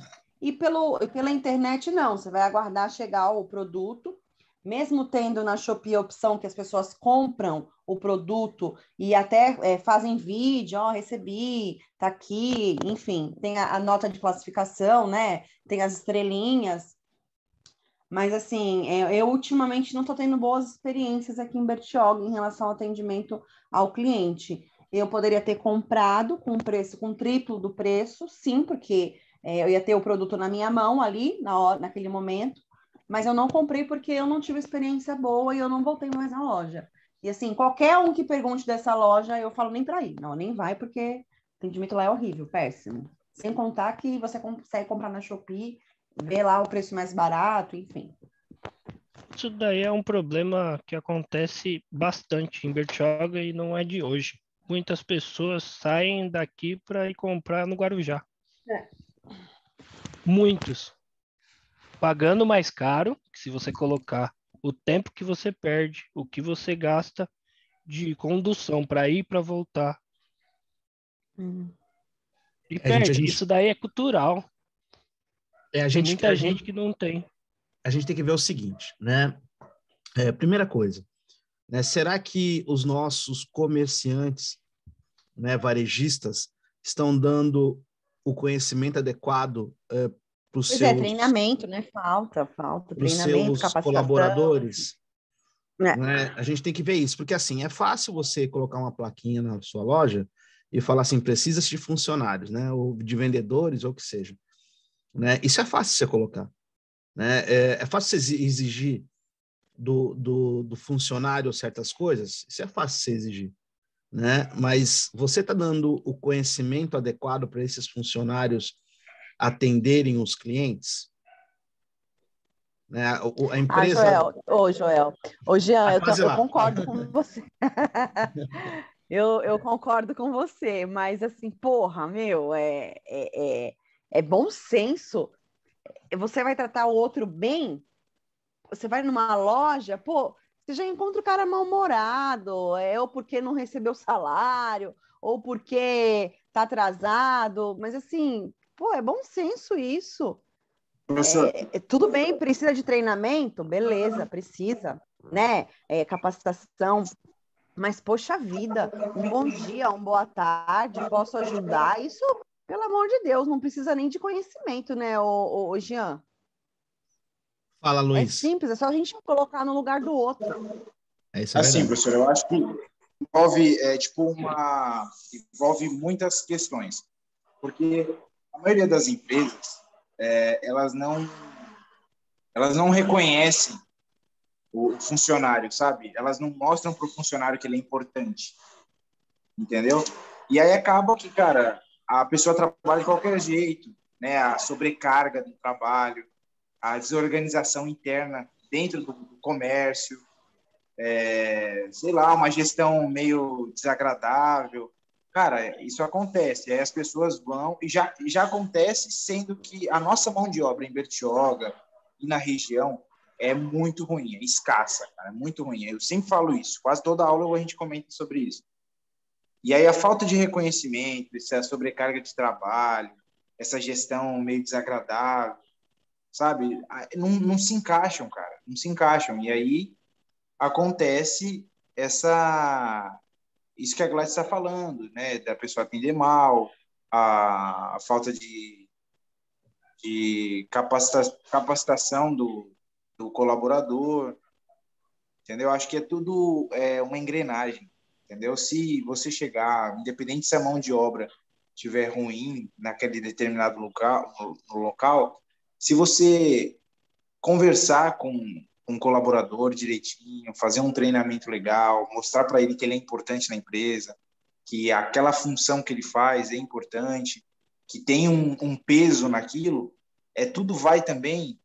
E pela internet, não. Você vai aguardar chegar o produto, mesmo tendo na Shopee a opção que as pessoas compram o produto e até fazem vídeo, ó, recebi, tá aqui, enfim, tem a nota de classificação, né? Tem as estrelinhas. Mas, assim, eu ultimamente não estou tendo boas experiências aqui em Bertioga em relação ao atendimento ao cliente. Eu poderia ter comprado com preço, com triplo do preço, sim, porque eu ia ter o produto na minha mão ali, naquele momento, mas eu não comprei porque eu não tive experiência boa e eu não voltei mais na loja. E, assim, qualquer um que pergunte dessa loja, eu falo nem para ir. Não, nem vai, porque o atendimento lá é horrível, péssimo. Sem contar que você consegue comprar na Shopee, ver lá o preço mais barato, enfim. Isso daí é um problema que acontece bastante em Bertioga e não é de hoje. Muitas pessoas saem daqui para ir comprar no Guarujá. Muitos. Pagando mais caro, que se você colocar o tempo que você perde, o que você gasta de condução para ir e para voltar. E perde. Isso daí é cultural. Tem muita gente que não tem. A gente tem que ver o seguinte, né? Primeira coisa, né? Será que os nossos comerciantes, né, varejistas, estão dando o conhecimento adequado para os seus... treinamento, né? Falta treinamento, capacitação. Colaboradores? Né? A gente tem que ver isso, porque assim, é fácil você colocar uma plaquinha na sua loja e falar assim, precisa-se de funcionários, né? Ou de vendedores, ou o que seja. Né? Isso é fácil você colocar. Né? É fácil você exigir do funcionário certas coisas, isso é fácil você exigir. Né? Mas você está dando o conhecimento adequado para esses funcionários atenderem os clientes? Né? A empresa... Joel. Jean, eu concordo com você. eu concordo com você, mas assim, porra, meu, é bom senso. Você vai tratar o outro bem, você vai numa loja, pô, você já encontra o cara mal-humorado, ou porque não recebeu salário, ou porque tá atrasado, mas assim, pô, é bom senso isso. Tudo bem, precisa de treinamento, beleza, precisa, né? Capacitação, mas poxa vida, um bom dia, uma boa tarde, posso ajudar? Isso, pelo amor de Deus, não precisa nem de conhecimento, né, o Jean? Fala, Luiz. É simples, é só a gente colocar no lugar do outro. Assim, professor, eu acho que envolve muitas questões, porque a maioria das empresas elas não reconhecem o funcionário, sabe? Elas não mostram para o funcionário que ele é importante, entendeu? E aí acaba que, cara, a pessoa trabalha de qualquer jeito, né? A sobrecarga do trabalho, a desorganização interna dentro do comércio, sei lá, uma gestão meio desagradável. Cara, isso acontece. Aí as pessoas vão, e já acontece, sendo que a nossa mão de obra em Bertioga e na região é muito ruim, é escassa, cara, é muito ruim. Eu sempre falo isso, quase toda aula a gente comenta sobre isso. E aí a falta de reconhecimento, essa sobrecarga de trabalho, essa gestão meio desagradável, sabe? Não se encaixam, cara, não se encaixam. E aí acontece isso que a Gladys está falando, né? Da pessoa atender mal, a falta de capacitação do colaborador, entendeu? Acho que é tudo uma engrenagem, entendeu? Se você chegar, independente se a mão de obra estiver ruim naquele determinado local, se você conversar com um colaborador direitinho, fazer um treinamento legal, mostrar para ele que ele é importante na empresa, que aquela função que ele faz é importante, que tem um peso naquilo, tudo vai também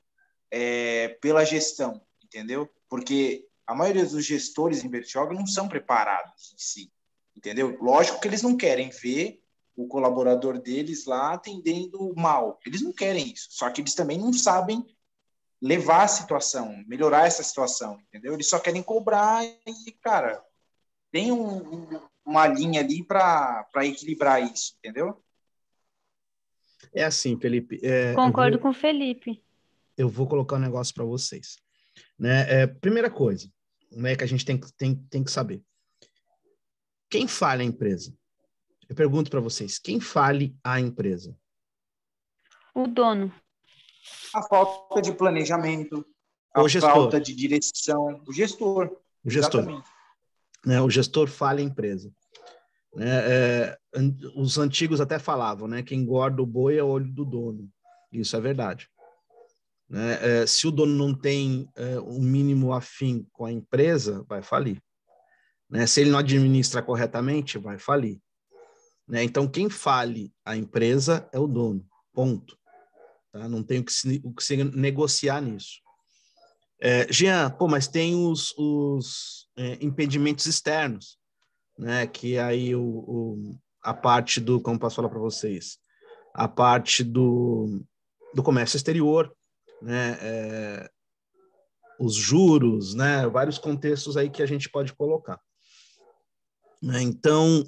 pela gestão, entendeu? Porque a maioria dos gestores em Bertioga não são preparados em si, entendeu? Lógico que eles não querem ver o colaborador deles lá atendendo mal, eles não querem isso, só que eles também não sabem levar a situação, melhorar essa situação, entendeu? Eles só querem cobrar e, cara, tem uma linha ali para equilibrar isso, entendeu? É assim, Felipe. Concordo com o Felipe. Eu vou colocar um negócio para vocês. Né? Primeira coisa, né, que a gente tem que saber. Quem falha a empresa? Eu pergunto para vocês, quem fale a empresa? O dono. A falta de planejamento, O a gestor. falta de direção, o gestor. O gestor. Exatamente. Né? O gestor falha a empresa. Né? Os antigos até falavam, né? Quem engorda o boi é o olho do dono. Isso é verdade. Né? Se o dono não tem um mínimo afim com a empresa, vai falir. Né? Se ele não administra corretamente, vai falir. Né? Então, quem fale a empresa é o dono. Ponto. Tá? Não tem o que se negociar nisso. Jean, mas tem os impedimentos externos, né? Que aí a parte do, como posso falar para vocês, a parte do comércio exterior, né? Os juros, né? Vários contextos aí que a gente pode colocar. Né? Então,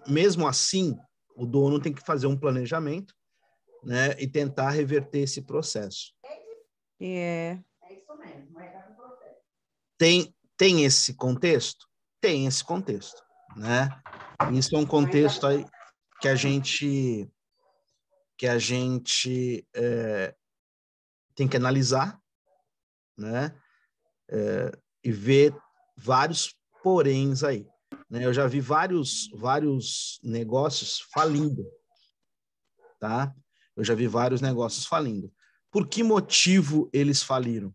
mesmo assim, o dono tem que fazer um planejamento, né? E tentar reverter esse processo. É isso mesmo. Tem esse contexto? Tem esse contexto, né? Isso é um contexto aí que a gente tem que analisar, né? E ver vários poréns aí. Né? Eu já vi vários negócios falindo, tá? Eu já vi vários negócios falindo. Por que motivo eles faliram?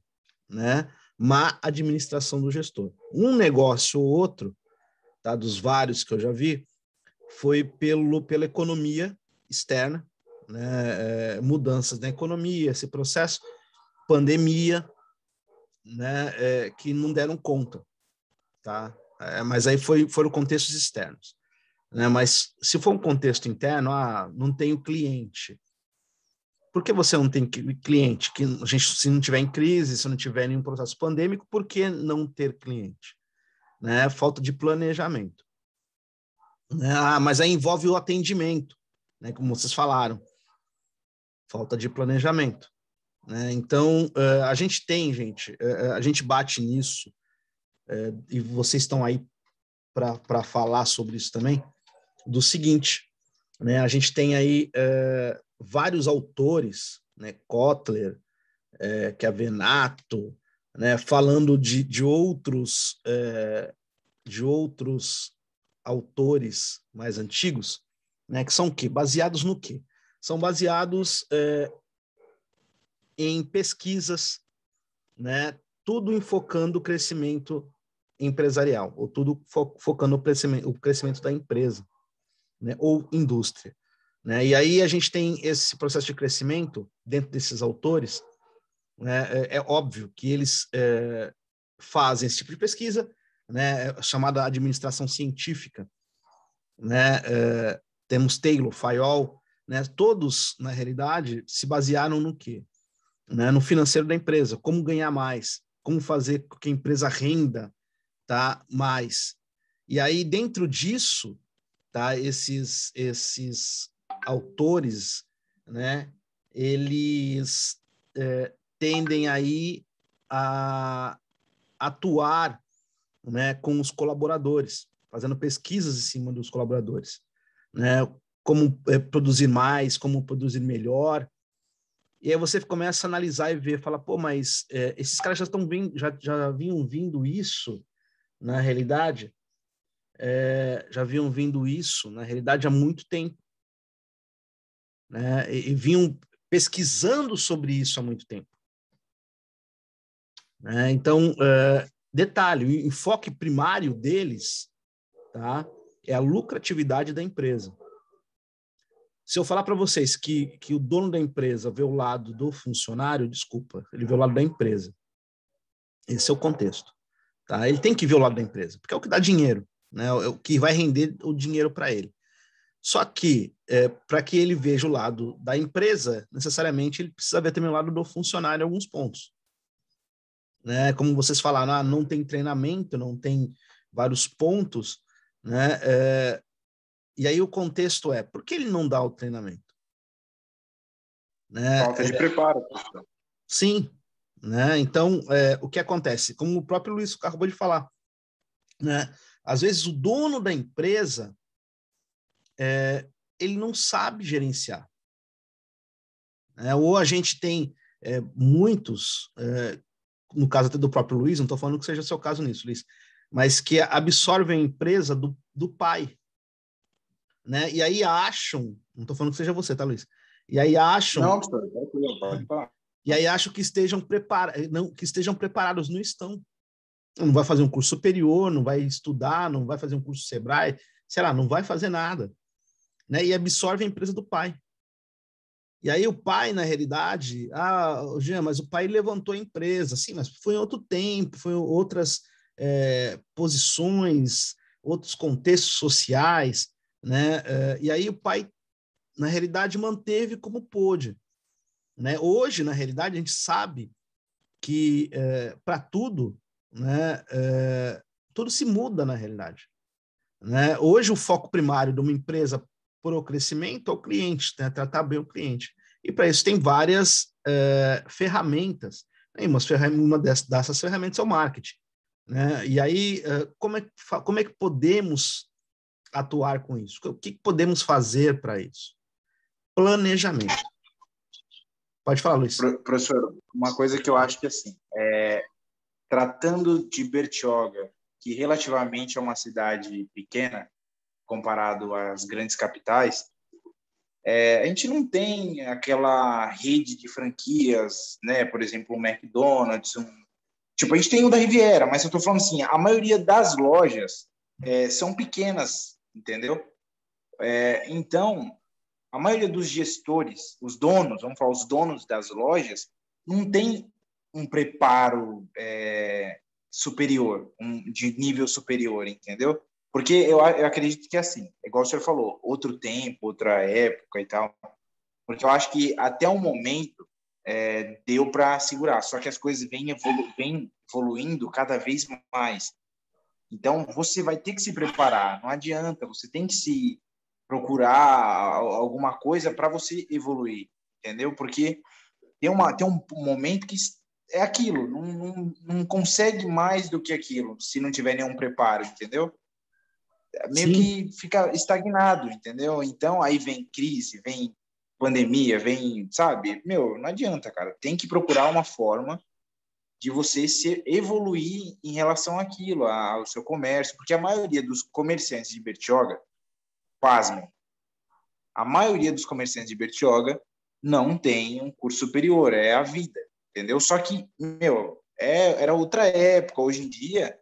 Né? Má administração do gestor. Um negócio ou outro, tá? Dos vários que eu já vi, foi pela economia externa, né? Mudanças na economia, esse processo, pandemia, né? Que não deram conta, tá? Mas aí foram contextos externos. Né? Mas se for um contexto interno, não tem o cliente. Por que você não tem cliente? Que a gente, se não tiver em crise, se não tiver nenhum processo pandêmico, por que não ter cliente? Né? Falta de planejamento. Mas aí envolve o atendimento, né? Como vocês falaram. Falta de planejamento. Né? Então, a gente tem, a gente bate nisso, e vocês estão aí para falar sobre isso também, do seguinte, né? A gente tem aí vários autores, né? Kotler, Chiavenato, né? Falando de outros autores mais antigos, né? Que são o quê? Baseados no quê? São baseados em pesquisas, né? Tudo enfocando o crescimento empresarial, ou tudo focando o crescimento da empresa, né? Ou indústria. Né? E aí a gente tem esse processo de crescimento dentro desses autores, né? É óbvio que eles fazem esse tipo de pesquisa, né? Chamada administração científica. Né? Temos Taylor, Fayol, né? Todos, na realidade, se basearam no quê? Né? No financeiro da empresa, como ganhar mais, como fazer com que a empresa renda, tá, mais. E aí, dentro disso, tá, esses autores, né, eles tendem aí a atuar, né, com os colaboradores, fazendo pesquisas em cima dos colaboradores, né, como produzir mais, como produzir melhor. E aí você começa a analisar e ver, fala, mas esses caras já vinham vindo isso, na realidade, já vinham vindo isso, na realidade, há muito tempo. Né? E vinham pesquisando sobre isso há muito tempo. Né? Então, detalhe, o enfoque primário deles, tá, é a lucratividade da empresa. Se eu falar para vocês que o dono da empresa vê o lado do funcionário, desculpa, ele vê o lado da empresa. Esse é o contexto. Tá? Ele tem que ver o lado da empresa, porque é o que dá dinheiro, né? É o que vai render o dinheiro para ele. Só que, para que ele veja o lado da empresa, necessariamente ele precisa ver também o lado do funcionário em alguns pontos. Né? Como vocês falaram, não tem treinamento, não tem vários pontos, né? E aí o contexto por que ele não dá o treinamento? Né? Falta de preparo. Pessoal. Sim. Né? Então, o que acontece? Como o próprio Luiz acabou de falar, né? Às vezes o dono da empresa ele não sabe gerenciar. Ou a gente tem muitos, no caso até do próprio Luiz, não estou falando que seja o seu caso nisso, Luiz, mas que absorvem a empresa do pai. Né? E aí acham, não estou falando que seja você, tá, Luiz? E aí acham... Não, pode falar. E aí acham que estejam preparados, não estão. Não vai fazer um curso superior, não vai estudar, não vai fazer um curso Sebrae, sei lá, não vai fazer nada. Né? E absorve a empresa do pai. E aí o pai, na realidade, Jean, mas o pai levantou a empresa, sim, mas foi em outro tempo, foi em outras posições, outros contextos sociais, né? E aí o pai, na realidade, manteve como pôde. Né? Hoje, na realidade, a gente sabe que para tudo, né, tudo se muda na realidade. Né? Hoje, o foco primário de uma empresa por o crescimento é o cliente, né? Tratar bem o cliente. E para isso tem várias ferramentas. Né? Uma dessas ferramentas é o marketing. Né? E aí, como é que podemos atuar com isso? O que podemos fazer para isso? Planejamento. Pode falar, Luiz. Professor, uma coisa que eu acho que, assim, tratando de Bertioga, que relativamente é uma cidade pequena, comparado às grandes capitais, a gente não tem aquela rede de franquias, né? Por exemplo, o McDonald's. Tipo, a gente tem o da Riviera, mas eu estou falando assim, a maioria das lojas são pequenas, entendeu? Então, a maioria dos gestores, os donos, vamos falar, os donos das lojas, não tem um preparo superior, de nível superior, entendeu? Porque eu acredito que é assim, igual o senhor falou, outro tempo, outra época e tal. Porque eu acho que até o momento deu para segurar, só que as coisas vêm evoluindo cada vez mais. Então, você vai ter que se preparar, não adianta, você tem que se procurar alguma coisa para você evoluir, entendeu? Porque tem um momento que é aquilo, não consegue mais do que aquilo, se não tiver nenhum preparo, entendeu? Meio Sim. que fica estagnado, entendeu? Então, aí vem crise, vem pandemia, vem, sabe? Não adianta, cara. Tem que procurar uma forma de você evoluir em relação àquilo, ao seu comércio, porque a maioria dos comerciantes de Bertioga, pasmem, a maioria dos comerciantes de Bertioga não tem um curso superior, é a vida, entendeu? Só que, era outra época, hoje em dia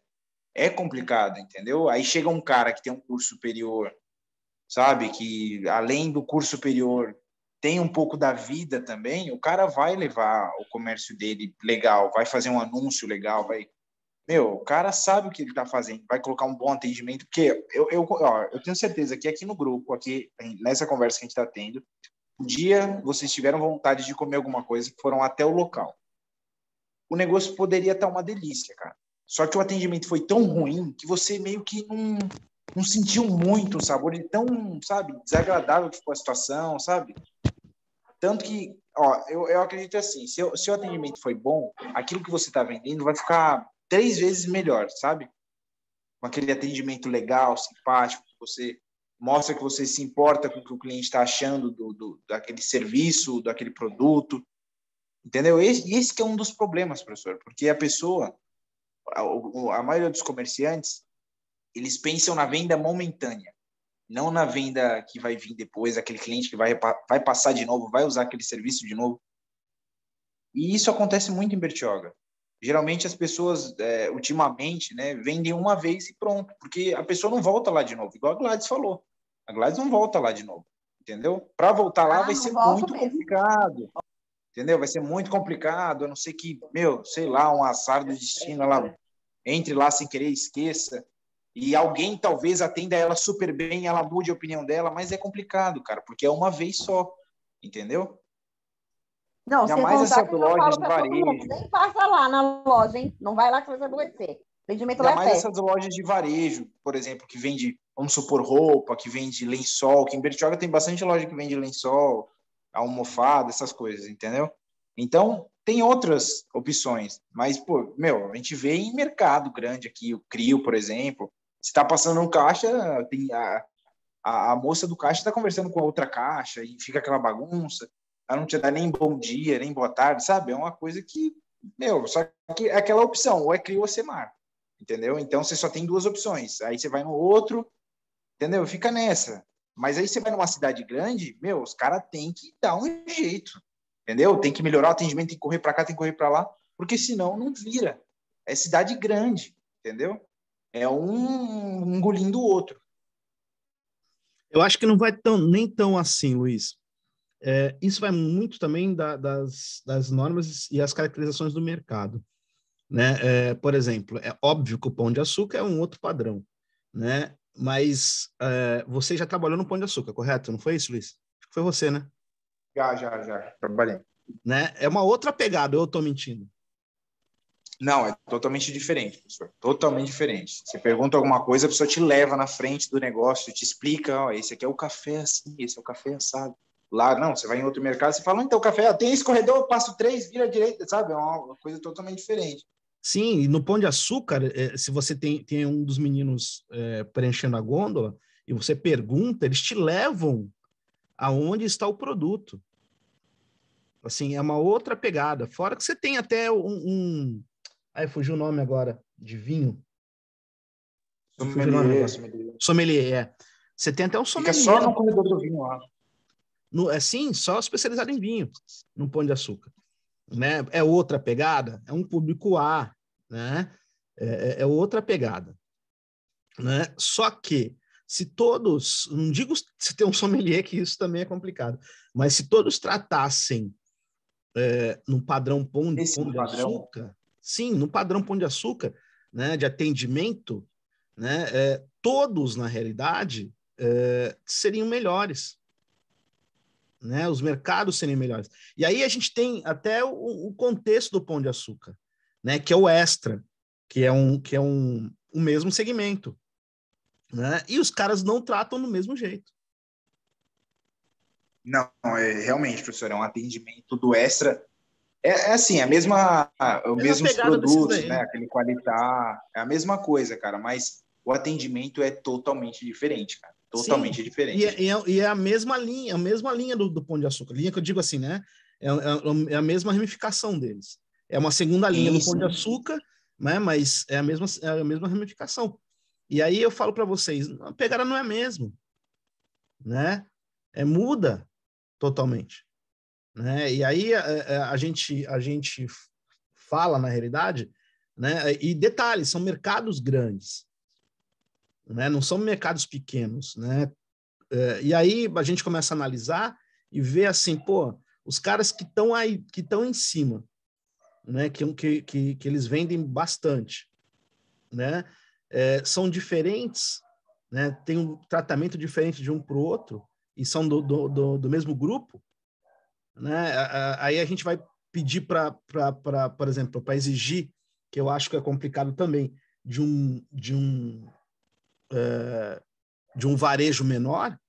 é complicado, entendeu? Aí chega um cara que tem um curso superior, sabe? Que além do curso superior tem um pouco da vida também, o cara vai levar o comércio dele legal, vai fazer um anúncio legal, o cara sabe o que ele está fazendo, vai colocar um bom atendimento, porque eu tenho certeza que aqui no grupo, aqui nessa conversa que a gente está tendo, um dia vocês tiveram vontade de comer alguma coisa que foram até o local. O negócio poderia estar uma delícia, cara. Só que o atendimento foi tão ruim que você meio que não sentiu muito o sabor de tão, sabe, desagradável que ficou a situação, sabe? Tanto que, eu acredito assim, se o atendimento foi bom, aquilo que você está vendendo vai ficar 3 vezes melhor, sabe? Com aquele atendimento legal, simpático, que você mostra que você se importa com o que o cliente está achando daquele serviço, daquele produto, entendeu? E esse que é um dos problemas, professor, porque a pessoa, a maioria dos comerciantes, eles pensam na venda momentânea, não na venda que vai vir depois, aquele cliente que vai passar de novo, vai usar aquele serviço de novo. E isso acontece muito em Bertioga. Geralmente as pessoas, ultimamente, né, vendem uma vez e pronto, porque a pessoa não volta lá de novo, igual a Gladys falou. A Gladys não volta lá de novo, entendeu? Para voltar lá vai ser muito complicado, entendeu? Vai ser muito complicado, a não ser que, sei lá, um azar do destino, ela entre lá sem querer, esqueça. e alguém talvez atenda ela super bem, ela mude a opinião dela, mas é complicado, cara, porque é uma vez só, entendeu? Não, Ainda sem mais contar essas que eu lojas falo de para todo mundo, varejo. nem passa lá na loja, hein? Não vai lá que você vai aborrecer. Atendimento Ainda lá é mais péssimo. essas lojas de varejo, por exemplo, que vende, vamos supor, roupa, que vende lençol, que em Bertioga tem bastante loja que vende lençol, almofada, essas coisas, entendeu? Então, tem outras opções, mas, pô, meu, a gente vê em mercado grande aqui, o Crio, por exemplo, se tá passando um caixa, tem a moça do caixa está conversando com a outra caixa e fica aquela bagunça, ela não te dá nem bom dia, nem boa tarde, sabe? É uma coisa que, meu, só que é aquela opção, ou é Crio ou Semar, entendeu? Então, você só tem duas opções, aí você vai no outro, entendeu? Fica nessa. Mas aí você vai numa cidade grande, meu, os caras têm que dar um jeito, entendeu? Tem que melhorar o atendimento, tem que correr para cá, tem que correr para lá, porque senão não vira. É cidade grande, entendeu? É um engolindo o outro. Eu acho que não vai nem tão assim, Luiz. Isso vai muito também das normas e as caracterizações do mercado, né? Por exemplo, é óbvio que o Pão de Açúcar é um outro padrão, né? Mas você já trabalhou no Pão de Açúcar, correto? Não foi isso, Luiz? Acho que foi você, né? Já. Trabalhei. Né? É uma outra pegada, eu estou mentindo. Não, é totalmente diferente, professor. Totalmente diferente. Você pergunta alguma coisa, a pessoa te leva na frente do negócio, te explica, ó, esse aqui é o café assim, esse é o café assado. Lá, não, você vai em outro mercado, você fala, então, o café, tem esse corredor, eu passo 3, vira à direita, sabe? É uma coisa totalmente diferente. Sim, e no Pão de Açúcar, se você tem um dos meninos preenchendo a gôndola, e você pergunta, eles te levam aonde está o produto. Assim, é uma outra pegada. Fora que você tem até Aí fugiu o nome agora, de vinho. Sommelier. Você tem até um sommelier. Fica só no corredor do vinho lá. Sim, só especializado em vinho, no Pão de Açúcar. Né? É outra pegada, é um público A, né? É outra pegada. Né? Só que, se todos, não digo se tem um sommelier, que isso também é complicado, mas se todos tratassem no padrão Pão de Açúcar, sim, no padrão Pão de Açúcar, né, de atendimento, né, todos, na realidade, seriam melhores. Né, os mercados seriam melhores. E aí a gente tem até o contexto do Pão de Açúcar, né, que é o extra, que é um mesmo segmento. Né, e os caras não tratam do mesmo jeito. Não, realmente, professor, é um atendimento do extra. É assim, os mesmos produtos, né? Aquele qualitar, é a mesma coisa, cara, mas o atendimento é totalmente diferente, cara. Totalmente diferente. E é a mesma linha do Pão de Açúcar. Linha que eu digo assim, né? É a mesma ramificação deles. É uma segunda linha do Pão de Açúcar, né? Mas é a mesma ramificação. E aí eu falo para vocês, a pegada não é a mesma, né? Muda totalmente. Né? E aí a gente fala, na realidade, né? E detalhes, são mercados grandes, né? Não são mercados pequenos. Né? E aí a gente começa a analisar e ver assim, pô, os caras que estão aí, que estão em cima, né? que eles vendem bastante, né? São diferentes, né? Tem um tratamento diferente de um para o outro, e são do mesmo grupo. Né? Aí a gente vai pedir por exemplo, para exigir, que eu acho que é complicado também, de um varejo menor,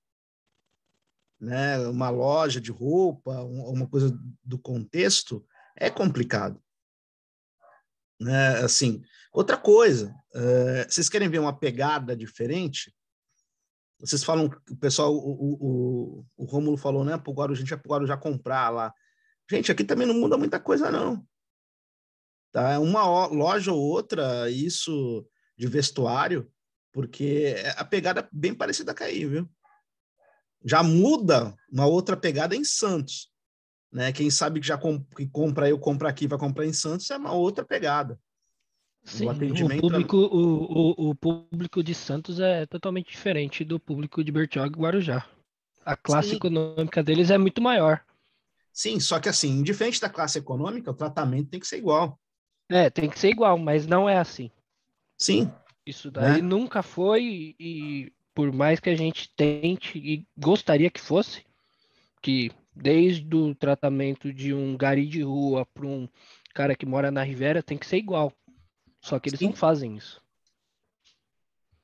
né? Uma loja de roupa, uma coisa do contexto, é complicado. Né? Assim, outra coisa, vocês querem ver uma pegada diferente? Vocês falam, o pessoal, o Rômulo falou, né? A gente vai pro Guarujá comprar lá. Gente, aqui também não muda muita coisa, não. Tá? Uma loja ou outra, isso de vestuário, porque a pegada é bem parecida com aí, viu? Já muda uma outra pegada em Santos. Né? Quem sabe que que compra aqui, vai comprar em Santos, é uma outra pegada. Sim, o público de Santos é totalmente diferente do público de Bertioga e Guarujá. A classe econômica deles é muito maior. Sim, só que assim, diferente da classe econômica, o tratamento tem que ser igual. Tem que ser igual, mas não é assim. Sim, Isso daí né? nunca foi, e por mais que a gente tente e gostaria que fosse, que desde o tratamento de um gari de rua para um cara que mora na Rivera tem que ser igual. Só que eles não fazem isso.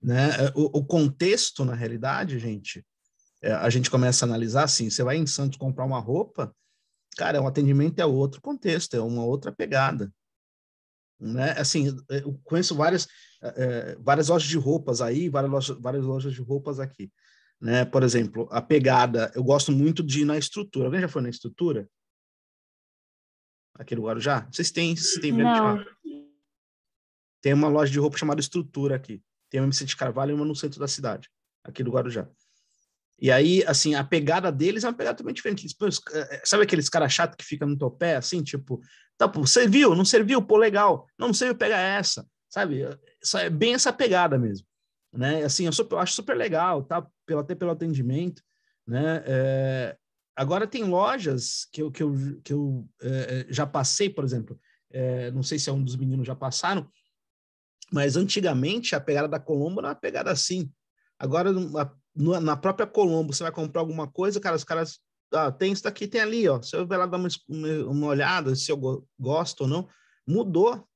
Né? O contexto, na realidade, gente, a gente começa a analisar assim, você vai em Santos comprar uma roupa, cara, um atendimento é outro contexto, é uma outra pegada. Né? Assim, eu conheço várias lojas de roupas aí, várias lojas de roupas aqui. Né? Por exemplo, a pegada, eu gosto muito de ir na Estrutura. Alguém já foi na Estrutura? Aqui no Guarujá? Vocês têm Não. Tem uma loja de roupa chamada Estrutura aqui. Tem uma em Vicente Carvalho e uma no centro da cidade, aqui do Guarujá. E aí, assim, a pegada deles é uma pegada totalmente diferente. Sabe aqueles caras chatos que ficam no teu pé, assim, tipo, tá, pô, serviu, não serviu, pô, legal. Não serviu, pega essa, sabe? É bem essa pegada mesmo, né? Assim, eu acho super legal, tá? Até pelo atendimento, né? Agora tem lojas que eu já passei, por exemplo, não sei se é um dos meninos já passaram, mas antigamente a pegada da Colombo era uma pegada assim. Agora, na própria Colombo, você vai comprar alguma coisa, cara, os caras, tem isso daqui, tem ali, ó. Se eu ver lá dar uma olhada, se eu gosto ou não, mudou,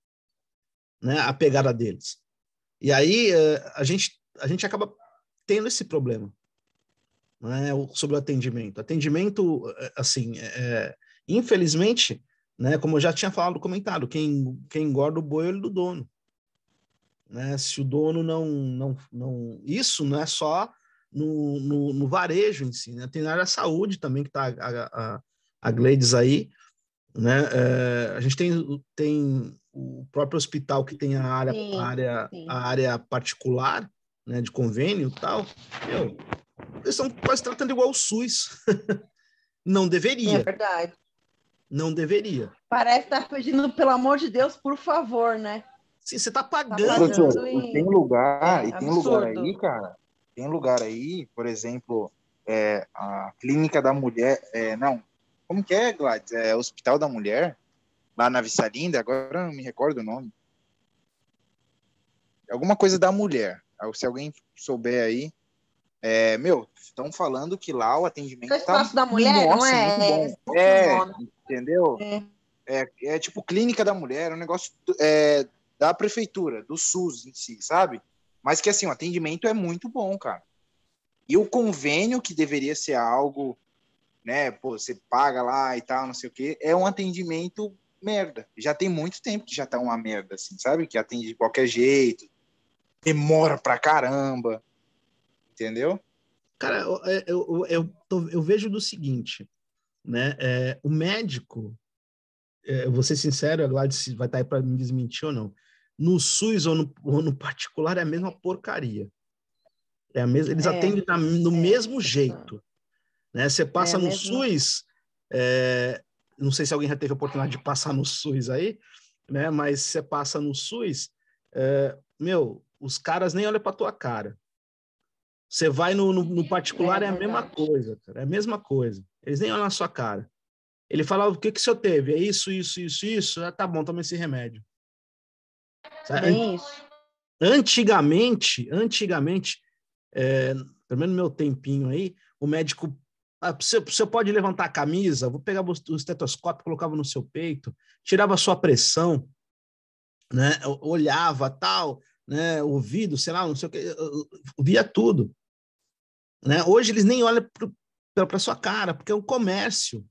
né, a pegada deles. E aí a gente acaba tendo esse problema, né, sobre o atendimento. Atendimento, assim, infelizmente, né, como eu já tinha falado no comentário, quem engorda o boi é o olho do dono. Né? Se o dono não... Isso não é só no varejo em si, né? Tem na área da saúde também, que está a Gleides aí, né? A gente tem o próprio hospital que tem a área particular, né, de convênio e tal. Eles estão quase tratando igual o SUS. Não deveria. É verdade. Não deveria. Parece estar pedindo, pelo amor de Deus, por favor, né? Sim, você está pagando. E tem lugar, tem lugar absurdo. aí, cara. Tem lugar aí, por exemplo, a Clínica da Mulher. Não, como que é, Gladys? Hospital da Mulher, lá na Vista Linda, agora eu não me recordo o nome. Alguma coisa da mulher. Se alguém souber aí. Estão falando que lá o atendimento É o espaço da mulher, nossa, não é? muito bom. Entendeu? É tipo Clínica da Mulher, é um negócio da prefeitura, do SUS em si, sabe? Mas que, assim, o atendimento é muito bom, cara. E o convênio, que deveria ser algo, né, pô, você paga lá e tal, não sei o quê, é um atendimento merda. Já tem muito tempo que já tá uma merda, assim, sabe? Que atende de qualquer jeito, demora pra caramba, entendeu? Cara, eu vejo do seguinte, né? O médico, eu vou ser sincero, a Gladys vai estar aí para me desmentir ou não, no SUS ou no particular é a mesma porcaria. Eles atendem do mesmo jeito. Né? Você passa no SUS, não sei se alguém já teve a oportunidade de passar no SUS aí, né? Mas você passa no SUS, os caras nem olham para tua cara. Você vai no particular, é a mesma coisa, cara, é a mesma coisa. Eles nem olham na sua cara. Ele fala, o que o senhor teve? É isso. Tá bom, toma esse remédio. Isso. Antigamente, pelo menos no meu tempinho aí, o médico, você pode levantar a camisa, vou pegar o estetoscópio, colocava no seu peito, tirava a sua pressão, né? Olhava, tal, né? Ouvido, sei lá, não sei o que, via tudo. Né? Hoje eles nem olham para sua cara, porque é um comércio.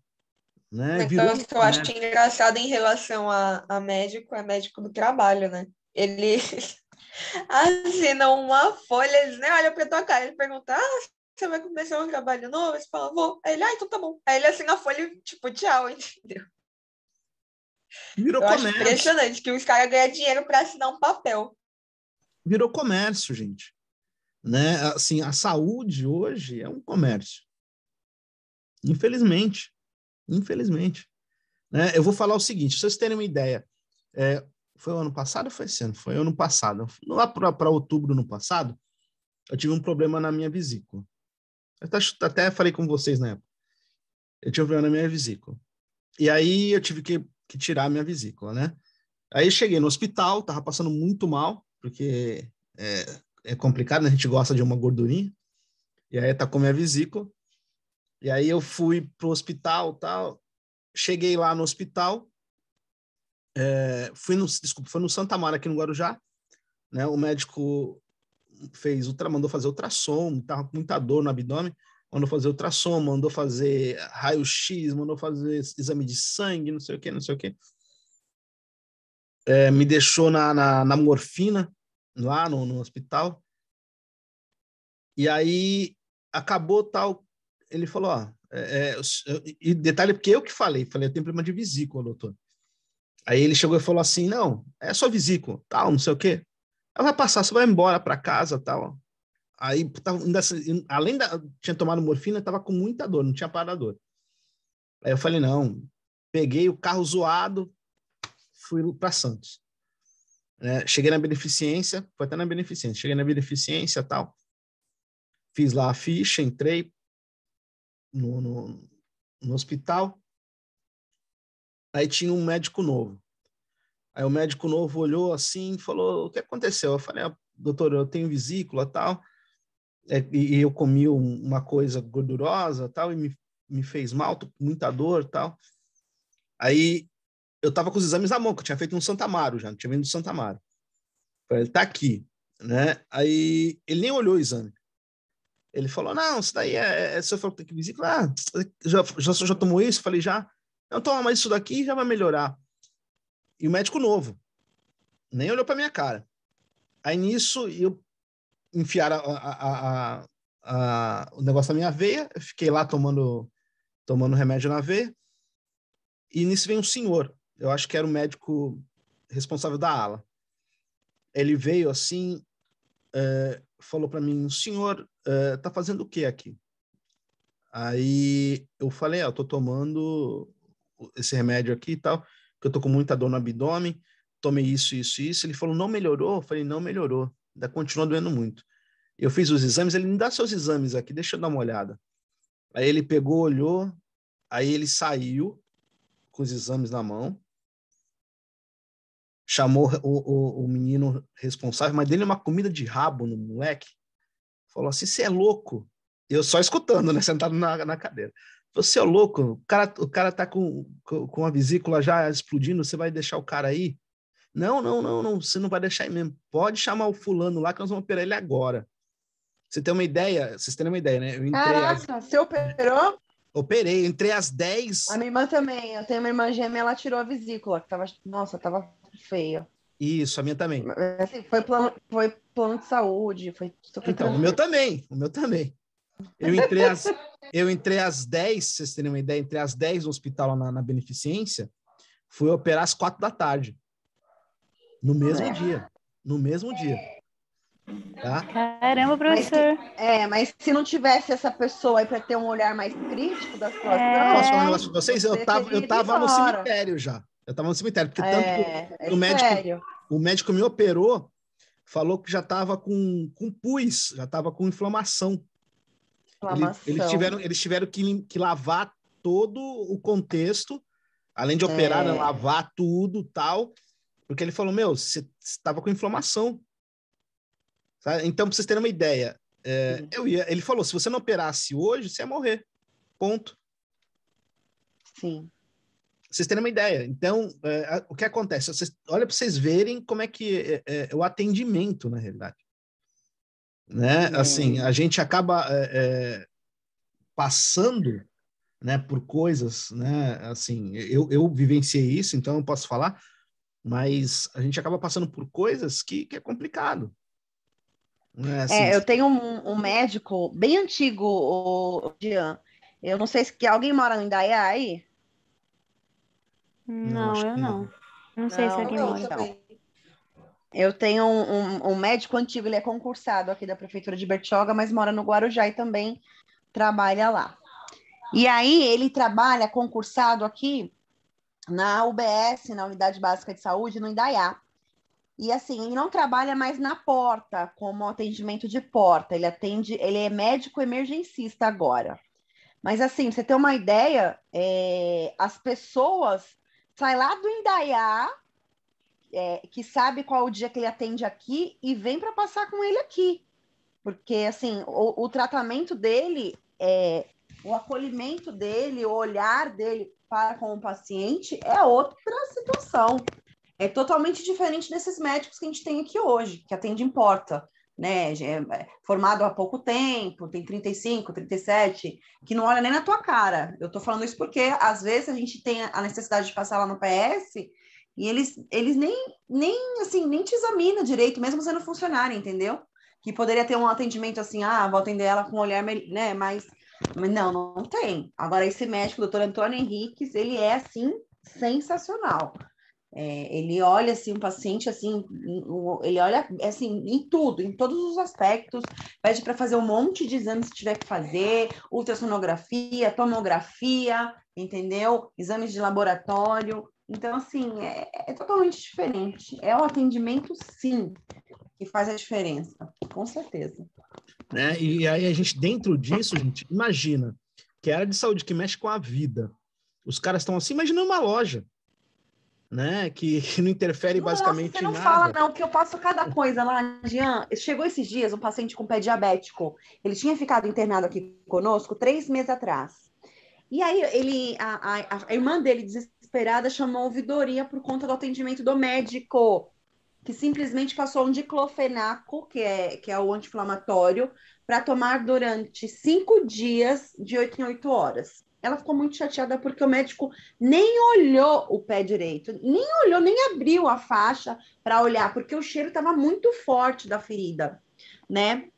Né? Então, o que eu acho engraçado em relação a médico é médico do trabalho, né? Eles assinam uma folha, eles nem olham pra tua cara, ele pergunta, você vai começar um trabalho novo? Você fala, vou. Aí ele, então tá bom. Aí ele assina a folha e, tipo, tchau, entendeu? Virou comércio. Acho impressionante que os caras ganham dinheiro para assinar um papel. Virou comércio, gente. Né? Assim, a saúde hoje é um comércio. Infelizmente. Né? Eu vou falar o seguinte, se vocês terem uma ideia, foi o ano passado ou foi esse ano? Foi ano passado. Lá para outubro no passado, eu tive um problema na minha vesícula. Eu até falei com vocês na época. Eu tive um problema na minha vesícula. E aí eu tive que tirar a minha vesícula, né? Aí eu cheguei no hospital, tava passando muito mal, porque é complicado, né? A gente gosta de uma gordurinha. E aí tá com a minha vesícula. E aí eu fui pro hospital, tal. Cheguei lá no hospital. Foi no Santa Mara, aqui no Guarujá. Né? O médico mandou fazer ultrassom, tava com muita dor no abdômen. Mandou fazer ultrassom, mandou fazer raio-x, mandou fazer exame de sangue, não sei o quê. Me deixou na morfina, lá no hospital. E aí, acabou tal, ele falou, e detalhe, porque eu que falei, eu tenho problema de vesícula, doutor. Aí ele chegou e falou assim, não, é só vesícula, tal, não sei o quê. Ela vai passar, você vai embora para casa, tal. Aí, tinha tomado morfina, tava com muita dor, não tinha parador. Aí eu falei, não, peguei o carro zoado, fui para Santos. Cheguei na beneficência, foi até na beneficência, cheguei na beneficência, tal. Fiz lá a ficha, entrei no hospital. Aí tinha um médico novo. Aí o médico novo olhou assim e falou, o que aconteceu? Eu falei, doutor, eu tenho vesícula, tal. E eu comi uma coisa gordurosa, tal, e me fez mal, tô com muita dor, tal. Aí eu tava com os exames na mão, que eu tinha feito no Santa Amaro já, não tinha vindo do Santa Amaro. Falei, ele tá aqui, né? Aí ele nem olhou o exame. Ele falou, não, isso daí você falou que tem vesícula, já tomou isso? Eu falei, já. Não, toma mais isso daqui e já vai melhorar. E o médico novo, nem olhou pra minha cara. Aí nisso, eu enfiaram o negócio na minha veia, eu fiquei lá tomando remédio na veia, e nisso vem um senhor, eu acho que era o médico responsável da ala. Ele veio assim, falou para mim, o senhor tá fazendo o que aqui? Aí eu falei, eu tô tomando esse remédio aqui e tal, que eu tô com muita dor no abdômen, tomei isso. Ele falou, não melhorou? Eu falei, não melhorou, ainda continua doendo muito. Eu fiz os exames, ele me dá seus exames aqui, deixa eu dar uma olhada. Aí ele pegou, olhou, aí ele saiu com os exames na mão, chamou o menino responsável, mas dele uma comida de rabo no moleque, falou assim, você é louco? Eu só escutando, né, sentado na cadeira. Você é louco? O cara tá com a vesícula já explodindo, você vai deixar o cara aí? Não, você não vai deixar aí mesmo. Pode chamar o fulano lá que nós vamos operar ele agora. Vocês terem uma ideia, né? Eu Caraca, você operou? Operei, entrei às 10. A minha irmã também, eu tenho uma irmã gêmea, ela tirou a vesícula, que tava feia. Isso, a minha também. Assim, foi plano de saúde, foi super Então, tranquilo. o meu também. Eu entrei às 10, vocês terem uma ideia, entrei às 10 no hospital lá na beneficência, fui operar às 4 da tarde. No mesmo dia. Tá? Caramba, professor. Mas se não tivesse essa pessoa aí para ter um olhar mais crítico da situação... Posso falar um negócio pra vocês? Eu tava no cemitério já. Eu tava no cemitério, porque tanto que o médico me operou, falou que já tava com pus, já tava com inflamação. Eles tiveram que lavar todo o contexto, além de operar, né, lavar tudo tal, porque ele falou, você estava com inflamação. Sabe? Então, para vocês terem uma ideia, ele falou, se você não operasse hoje, você ia morrer. Ponto. Sim. Vocês terem uma ideia. Então, o que acontece? Olha para vocês verem como é que é o atendimento, na realidade. Né? Assim, a gente acaba passando, né, por coisas, né? Assim, eu vivenciei isso, então eu posso falar, mas a gente acaba passando por coisas que é complicado. Né? Assim, eu tenho um médico bem antigo, o Jean. Eu não sei se alguém mora no Indaiá aí. Não, eu não. Não sei se alguém mora. Então. Eu tenho um médico antigo, ele é concursado aqui da Prefeitura de Bertioga, mas mora no Guarujá e também trabalha lá. E aí ele trabalha concursado aqui na UBS, na Unidade Básica de Saúde, no Indaiá. E assim, ele não trabalha mais na porta, como atendimento de porta, ele é médico emergencista agora. Mas assim, pra você ter uma ideia, as pessoas saem lá do Indaiá que sabe qual o dia que ele atende aqui e vem para passar com ele aqui. Porque, assim, o tratamento dele, o acolhimento dele, o olhar dele para com o paciente é outra situação. É totalmente diferente desses médicos que a gente tem aqui hoje, que atende em porta, né? Formado há pouco tempo, tem 35, 37, que não olha nem na tua cara. Eu tô falando isso porque, às vezes, a gente tem a necessidade de passar lá no PS e eles nem te examinam direito, mesmo sendo funcionário, entendeu? Que poderia ter um atendimento assim, vou atender ela com um olhar, né? Mas não tem. Agora, esse médico, o doutor Antônio Henriques, ele é, assim, sensacional. Ele olha, assim, um paciente, assim, ele olha, assim, em tudo, em todos os aspectos, pede para fazer um monte de exames se tiver que fazer, ultrassonografia, tomografia, entendeu? Exames de laboratório. Então, assim, é totalmente diferente. É o atendimento, sim, que faz a diferença, com certeza. Né? E aí a gente, dentro disso, gente, imagina que é a área de saúde que mexe com a vida. Os caras estão assim, imaginando uma loja, né? Que não interfere basicamente em nada. Você não nada. fala, não, que eu passo cada coisa lá, Jean. Chegou esses dias um paciente com pé diabético. Ele tinha ficado internado aqui conosco 3 meses atrás. E aí a irmã dele, desesperada, chamou a ouvidoria por conta do atendimento do médico, que simplesmente passou um diclofenaco, que é o anti-inflamatório, para tomar durante 5 dias, de 8 em 8 horas. Ela ficou muito chateada porque o médico nem olhou o pé direito, nem olhou, nem abriu a faixa para olhar, porque o cheiro estava muito forte da ferida, né?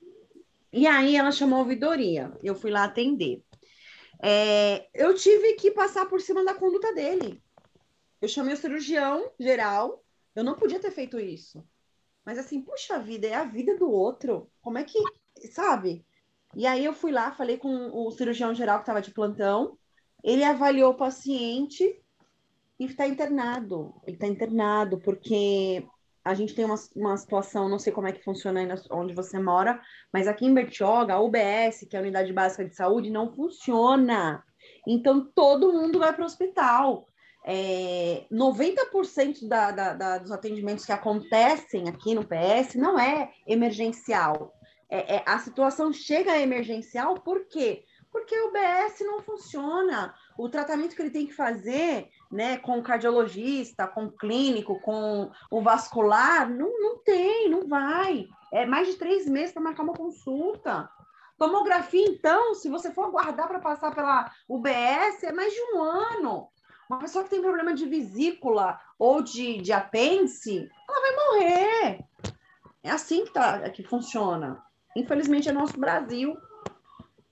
E aí ela chamou a ouvidoria, eu fui lá atender. Eu tive que passar por cima da conduta dele. Eu chamei o cirurgião geral, eu não podia ter feito isso. Mas assim, puxa vida, é a vida do outro. Como é que, sabe? E aí eu fui lá, falei com o cirurgião geral que estava de plantão, ele avaliou o paciente e está internado. Ele está internado porque a gente tem uma situação, não sei como é que funciona aí onde você mora, mas aqui em Bertioga, a UBS, que é a Unidade Básica de Saúde, não funciona. Então, todo mundo vai para o hospital. 90% dos atendimentos que acontecem aqui no PS não é emergencial. A situação chega a emergencial por quê? Porque o UBS não funciona. O tratamento que ele tem que fazer, né, com o cardiologista, com o clínico, com o vascular, não tem, não vai. É mais de 3 meses para marcar uma consulta. Tomografia, então, se você for aguardar para passar pela UBS, é mais de 1 ano. Uma pessoa que tem problema de vesícula ou de apêndice, ela vai morrer. É assim que funciona. Infelizmente, é nosso Brasil.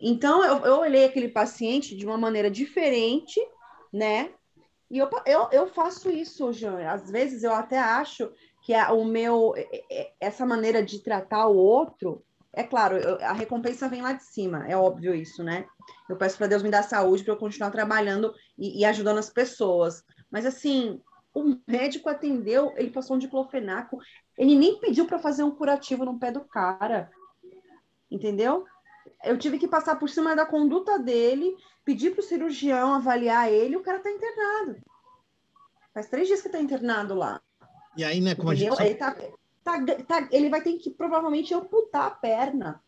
Então, eu olhei aquele paciente de uma maneira diferente, né? E eu faço isso, Jean. Às vezes, eu até acho que essa maneira de tratar o outro, é claro, a recompensa vem lá de cima, é óbvio isso, né? Eu peço para Deus me dar saúde para eu continuar trabalhando e ajudando as pessoas. Mas, assim, o médico atendeu, ele passou um diclofenaco, ele nem pediu para fazer um curativo no pé do cara, entendeu? Eu tive que passar por cima da conduta dele, pedir para o cirurgião avaliar ele, o cara está internado. Faz 3 dias que está internado lá. E aí, né, como a gente... Ele vai ter que provavelmente amputar a perna,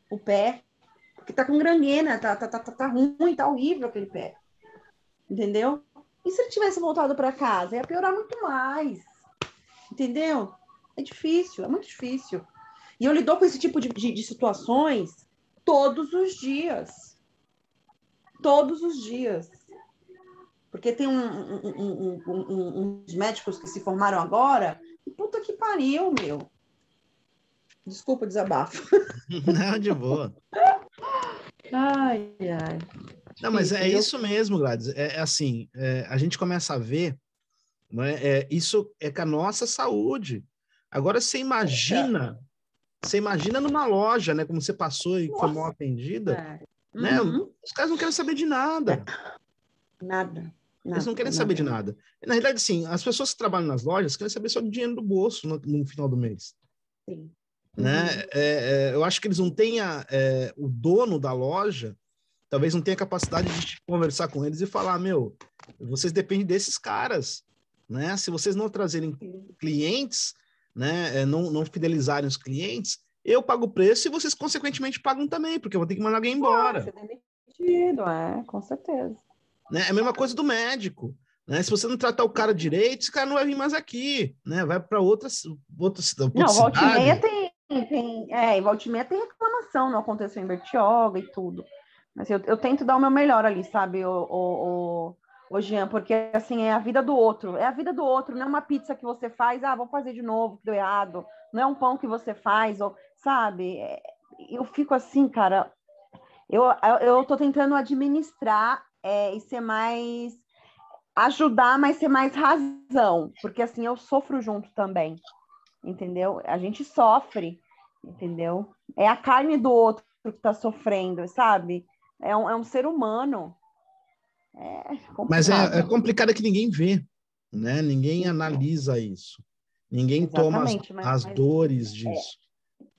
o pé, porque tá com gangrena, tá ruim, tá horrível aquele pé. Entendeu? E se ele tivesse voltado para casa? Ia piorar muito mais. Entendeu? É difícil, é muito difícil. E eu lido com esse tipo de situações todos os dias. Todos os dias. Porque tem uns médicos que se formaram agora, e puta que pariu, meu. Desculpa o desabafo. Não, de boa. Ai. Não, mas é isso mesmo, Gladys. É assim, a gente começa a ver, né, isso é com a nossa saúde. Agora, você imagina numa loja, né, como você passou e foi mal atendida, né? Os caras não querem saber de nada. Nada. Eles não querem saber de nada. Na realidade, sim, as pessoas que trabalham nas lojas querem saber só do dinheiro do bolso no final do mês. Sim. Né? Eu acho que eles não têm o dono da loja, talvez não tenha a capacidade de conversar com eles e falar, meu, vocês dependem desses caras. né? Se vocês não trazerem clientes, né? Não fidelizarem os clientes, eu pago o preço e vocês, consequentemente, pagam também, porque eu vou ter que mandar alguém embora. Ser demitido, com certeza. Né? É a mesma coisa do médico. Né? Se você não tratar o cara direito, esse cara não vai vir mais aqui, né? Vai para outra cidade. Não, volta e meia tem volta e meia tem reclamação, não aconteceu em Bertioga e tudo. Mas eu tento dar o meu melhor ali, sabe, o Jean, porque assim, é a vida do outro, não é uma pizza que você faz, vou fazer de novo, que deu errado, não é um pão que você faz, ou, sabe, eu fico assim, cara, eu tô tentando administrar e ser mais, ajudar, mas ser mais razão, porque assim, eu sofro junto também, entendeu? A gente sofre, entendeu? É a carne do outro que tá sofrendo, sabe? É um ser humano. Mas é complicado que ninguém vê, né? Ninguém analisa isso. Ninguém toma as dores disso,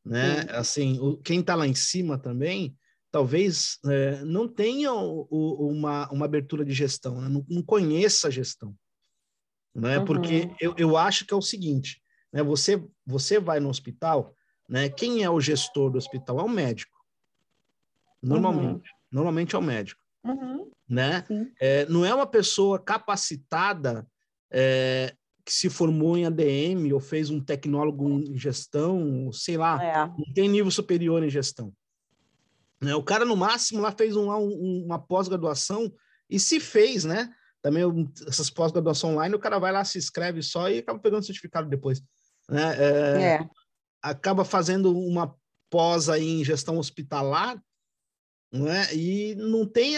né? Assim, quem está lá em cima também, talvez não tenha uma abertura de gestão, né? Não conheça a gestão, né? Porque eu acho que é o seguinte, né? Você vai no hospital, né? Quem é o gestor do hospital? É o médico. Normalmente é o médico. Né? Não é uma pessoa capacitada que se formou em ADM ou fez um tecnólogo em gestão, sei lá, não tem nível superior em gestão. Né? O cara, no máximo, lá fez uma pós-graduação e se fez, né? Também essas pós-graduação online, o cara vai lá, se inscreve só e acaba pegando certificado depois. Né? Acaba fazendo uma pós aí em gestão hospitalar, não é? E não tem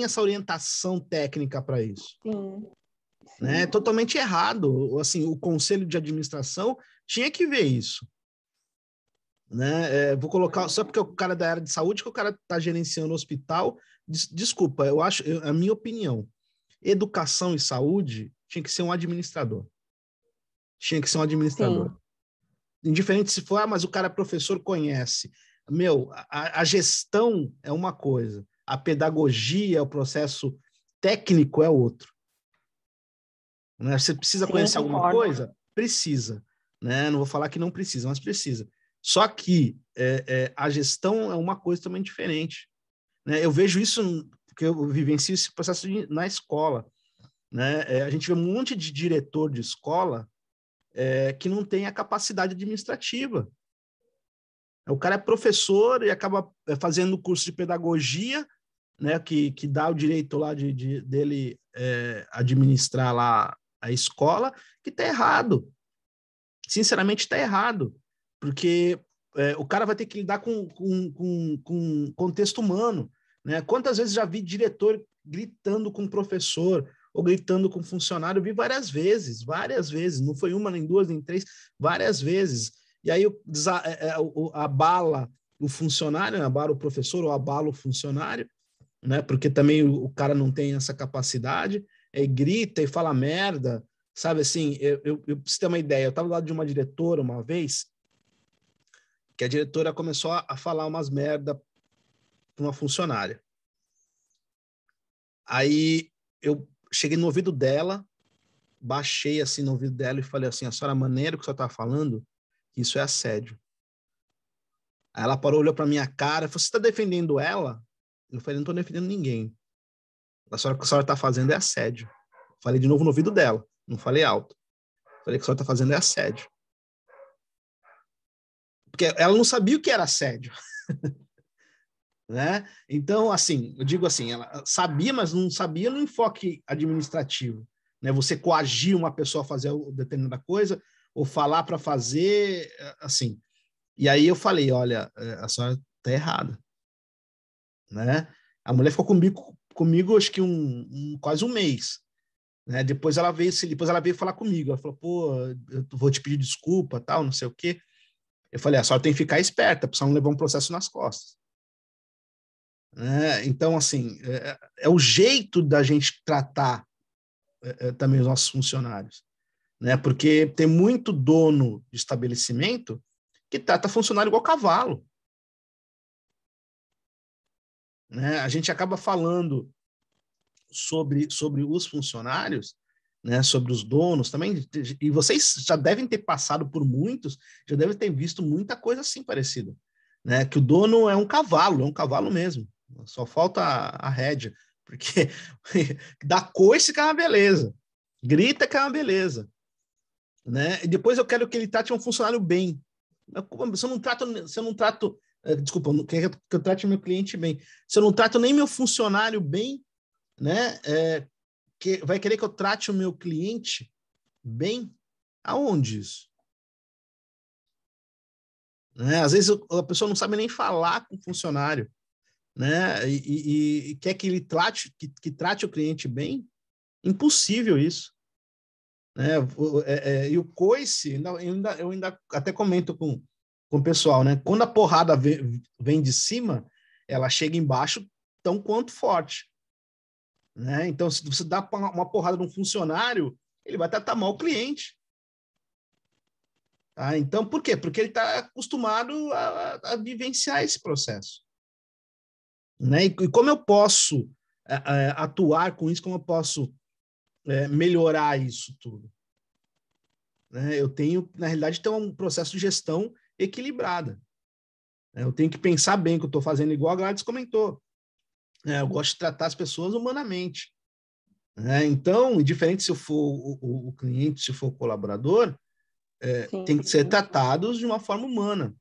essa orientação técnica para isso. Sim. Né? É totalmente errado. Assim, o conselho de administração tinha que ver isso. Né? Vou colocar só porque o cara da área de saúde, que o cara está gerenciando o hospital. Desculpa, eu acho, a minha opinião, educação e saúde tinha que ser um administrador. Tinha que ser um administrador. Sim. Indiferente se for, mas o cara professor conhece. A gestão é uma coisa, a pedagogia, o processo técnico é outro. Né? Você precisa conhecer alguma coisa? Precisa. Né? Não vou falar que não precisa, mas precisa. Só que a gestão é uma coisa também diferente. Né? Eu vejo isso, porque eu vivencio esse processo na escola. Né? A gente vê um monte de diretor de escola que não tem a capacidade administrativa. O cara é professor e acaba fazendo curso de pedagogia, né, que dá o direito lá dele administrar lá a escola, que está errado. Sinceramente, está errado. Porque o cara vai ter que lidar com contexto humano. Né? Quantas vezes já vi diretor gritando com professor ou gritando com funcionário? Eu vi várias vezes. Não foi uma, nem duas, nem três, várias vezes. E aí abala o funcionário, abala o professor ou abala o funcionário, né? Porque também o cara não tem essa capacidade, grita e fala merda, sabe assim? Eu preciso ter uma ideia. Eu estava do lado de uma diretora uma vez, que a diretora começou a falar umas merda para uma funcionária. Aí eu cheguei no ouvido dela, baixei assim no ouvido dela e falei assim: a senhora, a maneira que a senhora está falando, isso é assédio. Aí ela parou, olhou para minha cara e falou: você está defendendo ela? Eu falei: não estou defendendo ninguém. O que a senhora está fazendo é assédio. Falei de novo no ouvido dela, não falei alto. Falei: o que a senhora está fazendo é assédio. Porque ela não sabia o que era assédio. Né? Então, assim, eu digo assim, ela sabia, mas não sabia no enfoque administrativo. Né? Você coagir uma pessoa a fazer determinada coisa, ou falar para fazer, assim. E aí eu falei: olha, a senhora está errada. Né? A mulher ficou comigo acho que quase um mês. Né? Depois ela veio falar comigo. Ela falou: pô, eu vou te pedir desculpa, tal, não sei o quê. Eu falei: a senhora tem que ficar esperta, para não levar um processo nas costas. Então, assim, é o jeito da gente tratar também os nossos funcionários. Né? Porque tem muito dono de estabelecimento que trata funcionário igual cavalo. Né? A gente acaba falando sobre os funcionários, né, sobre os donos também, e vocês já devem ter passado por muitos, já devem ter visto muita coisa assim parecida, né, que o dono é um cavalo mesmo, só falta a rédea, porque dá coice que é uma beleza, grita que é uma beleza, né, e depois eu quero que ele trate um funcionário bem. Se eu não trato, desculpa, eu quero que eu trate meu cliente bem, se eu não trato nem meu funcionário bem, né, que vai querer que eu trate o meu cliente bem? Aonde isso? Né? Às vezes a pessoa não sabe nem falar com o funcionário, né? E quer que ele trate, que trate o cliente bem? Impossível isso. Né? E o coice, eu ainda até comento com o pessoal, né? Quando a porrada vem de cima, ela chega embaixo tão quanto forte. Né? Então, se você dá uma porrada num funcionário, ele vai tratar mal o cliente. Tá? Então, por quê? Porque ele está acostumado a vivenciar esse processo. Né? E como eu posso atuar com isso, como eu posso melhorar isso tudo? Né? Eu tenho, na realidade, ter um processo de gestão equilibrada. Eu tenho que pensar bem o que eu estou fazendo, igual a Gladys comentou. Eu gosto de tratar as pessoas humanamente. Então, diferente se eu for o cliente, se for o colaborador, tem que ser tratados de uma forma humana.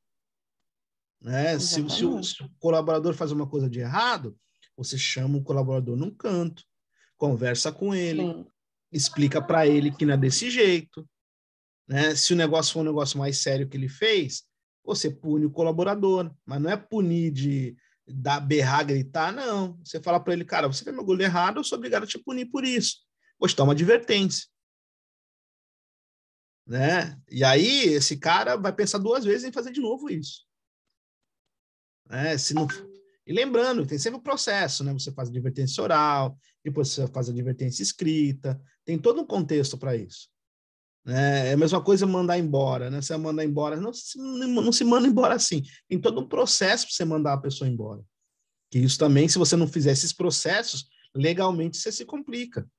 Se o colaborador faz uma coisa de errado, você chama o colaborador num canto, conversa com ele, explica para ele que não é desse jeito. Né? Se o negócio for um negócio mais sério que ele fez, você pune o colaborador, mas não é punir de berrar, gritar, não. Você fala para ele, cara, você fez meu bagulho errado, eu sou obrigado a te punir por isso. Vou te dar uma advertência. Né? E aí, esse cara vai pensar 2 vezes em fazer de novo isso. Se não... E lembrando, tem sempre o processo, né? Você faz advertência oral, depois você faz advertência escrita, tem todo um contexto para isso. É a mesma coisa mandar embora, né? Você vai mandar embora, não se manda embora assim. Tem todo um processo para você mandar a pessoa embora. Que isso também, se você não fizer esses processos, legalmente você se complica.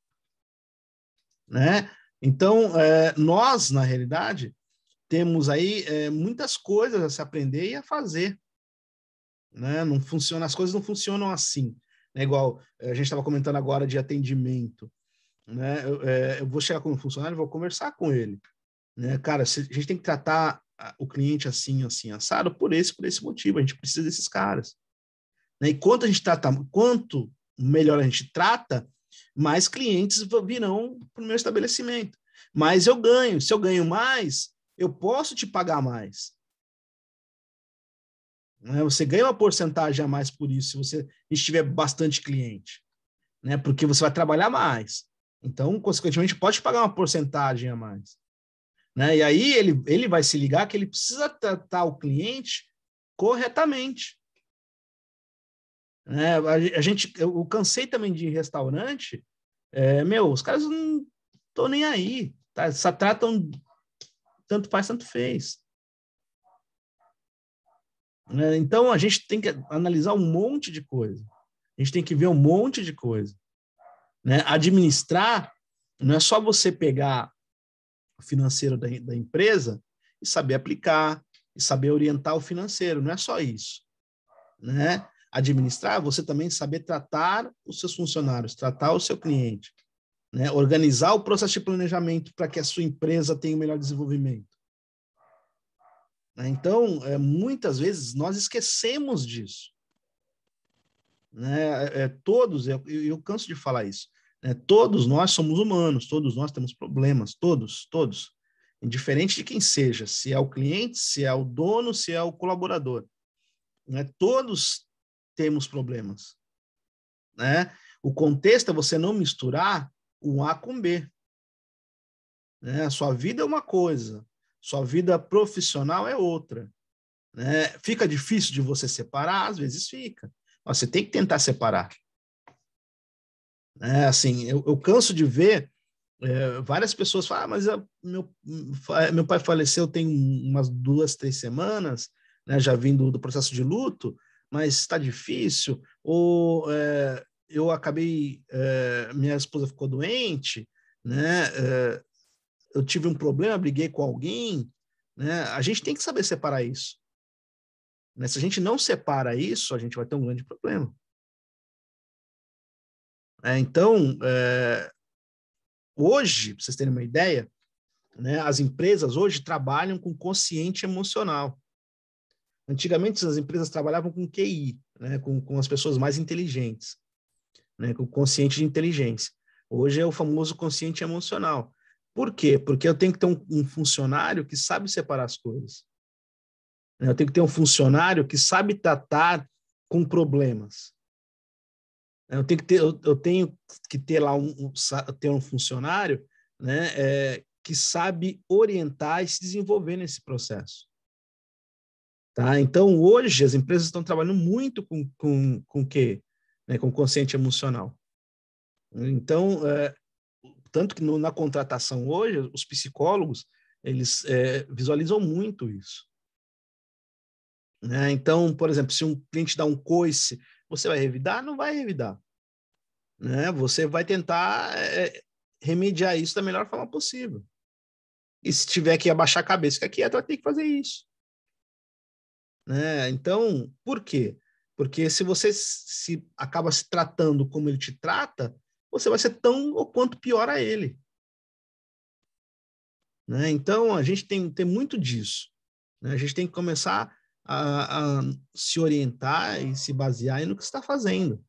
Né? Então, nós, na realidade, temos aí muitas coisas a se aprender e a fazer. Né? Não funciona, as coisas não funcionam assim. Né? Igual a gente estava comentando agora de atendimento. Né? Eu vou chegar com um funcionário, vou conversar com ele. Né? Cara, a gente tem que tratar o cliente assim, assim, assado, por esse motivo. A gente precisa desses caras. Né? E quanto melhor a gente trata, mais clientes virão para o meu estabelecimento. Mais eu ganho. Se eu ganho mais, eu posso te pagar mais. Né? Você ganha uma porcentagem a mais por isso, se você tiver bastante cliente. Né? Porque você vai trabalhar mais. Então, consequentemente, pode pagar uma porcentagem a mais. Né? E aí ele vai se ligar que ele precisa tratar o cliente corretamente. Né? Eu cansei também de ir em restaurante, os caras não estão nem aí. Tá? Só tratam tanto faz, tanto fez. Né? Então, a gente tem que analisar um monte de coisa. A gente tem que ver um monte de coisa. Né? Administrar não é só você pegar o financeiro da empresa e saber aplicar, e saber orientar o financeiro, não é só isso. Né? Administrar, você também saber tratar os seus funcionários, tratar o seu cliente, né? Organizar o processo de planejamento para que a sua empresa tenha o melhor desenvolvimento. Né? Então, muitas vezes, nós esquecemos disso. Né? Eu canso de falar isso, né? Todos nós somos humanos, todos nós temos problemas, todos, indiferente de quem seja, se é o cliente, se é o dono, se é o colaborador, né? Todos temos problemas, né? O contexto é você não misturar um A com B, né? A sua vida é uma coisa, sua vida profissional é outra, né? Fica difícil de você separar, às vezes fica. Você tem que tentar separar. Assim, eu canso de ver várias pessoas falam, mas meu pai faleceu tem umas 2, 3 semanas, né, já vindo do processo de luto, mas está difícil, ou eu acabei, minha esposa ficou doente, né? Eu tive um problema, briguei com alguém, né? A gente tem que saber separar isso. Né? Se a gente não separa isso, a gente vai ter um grande problema. Então, hoje, para vocês terem uma ideia, né, as empresas hoje trabalham com consciente emocional. Antigamente, as empresas trabalhavam com QI, né, com as pessoas mais inteligentes, né, com consciente de inteligência. Hoje é o famoso consciente emocional. Por quê? Porque eu tenho que ter um funcionário que sabe separar as coisas. Eu tenho que ter um funcionário que sabe tratar com problemas. Eu tenho que ter lá um funcionário, né, que sabe orientar e se desenvolver nesse processo. Tá? Então, hoje, as empresas estão trabalhando muito com o quê? Né, com consciente emocional. Então, tanto que na contratação hoje, os psicólogos, eles visualizam muito isso. Né? Então, por exemplo, se um cliente dá um coice, você vai revidar? Não vai revidar. Né? Você vai tentar remediar isso da melhor forma possível. E se tiver que abaixar a cabeça, fica quieto, vai ter que fazer isso. Né? Então, por quê? Porque se você acaba se tratando como ele te trata, você vai ser tão ou quanto pior a ele. Né? Então, a gente tem muito disso. Né? A gente tem que começar a se orientar e se basear no que está fazendo.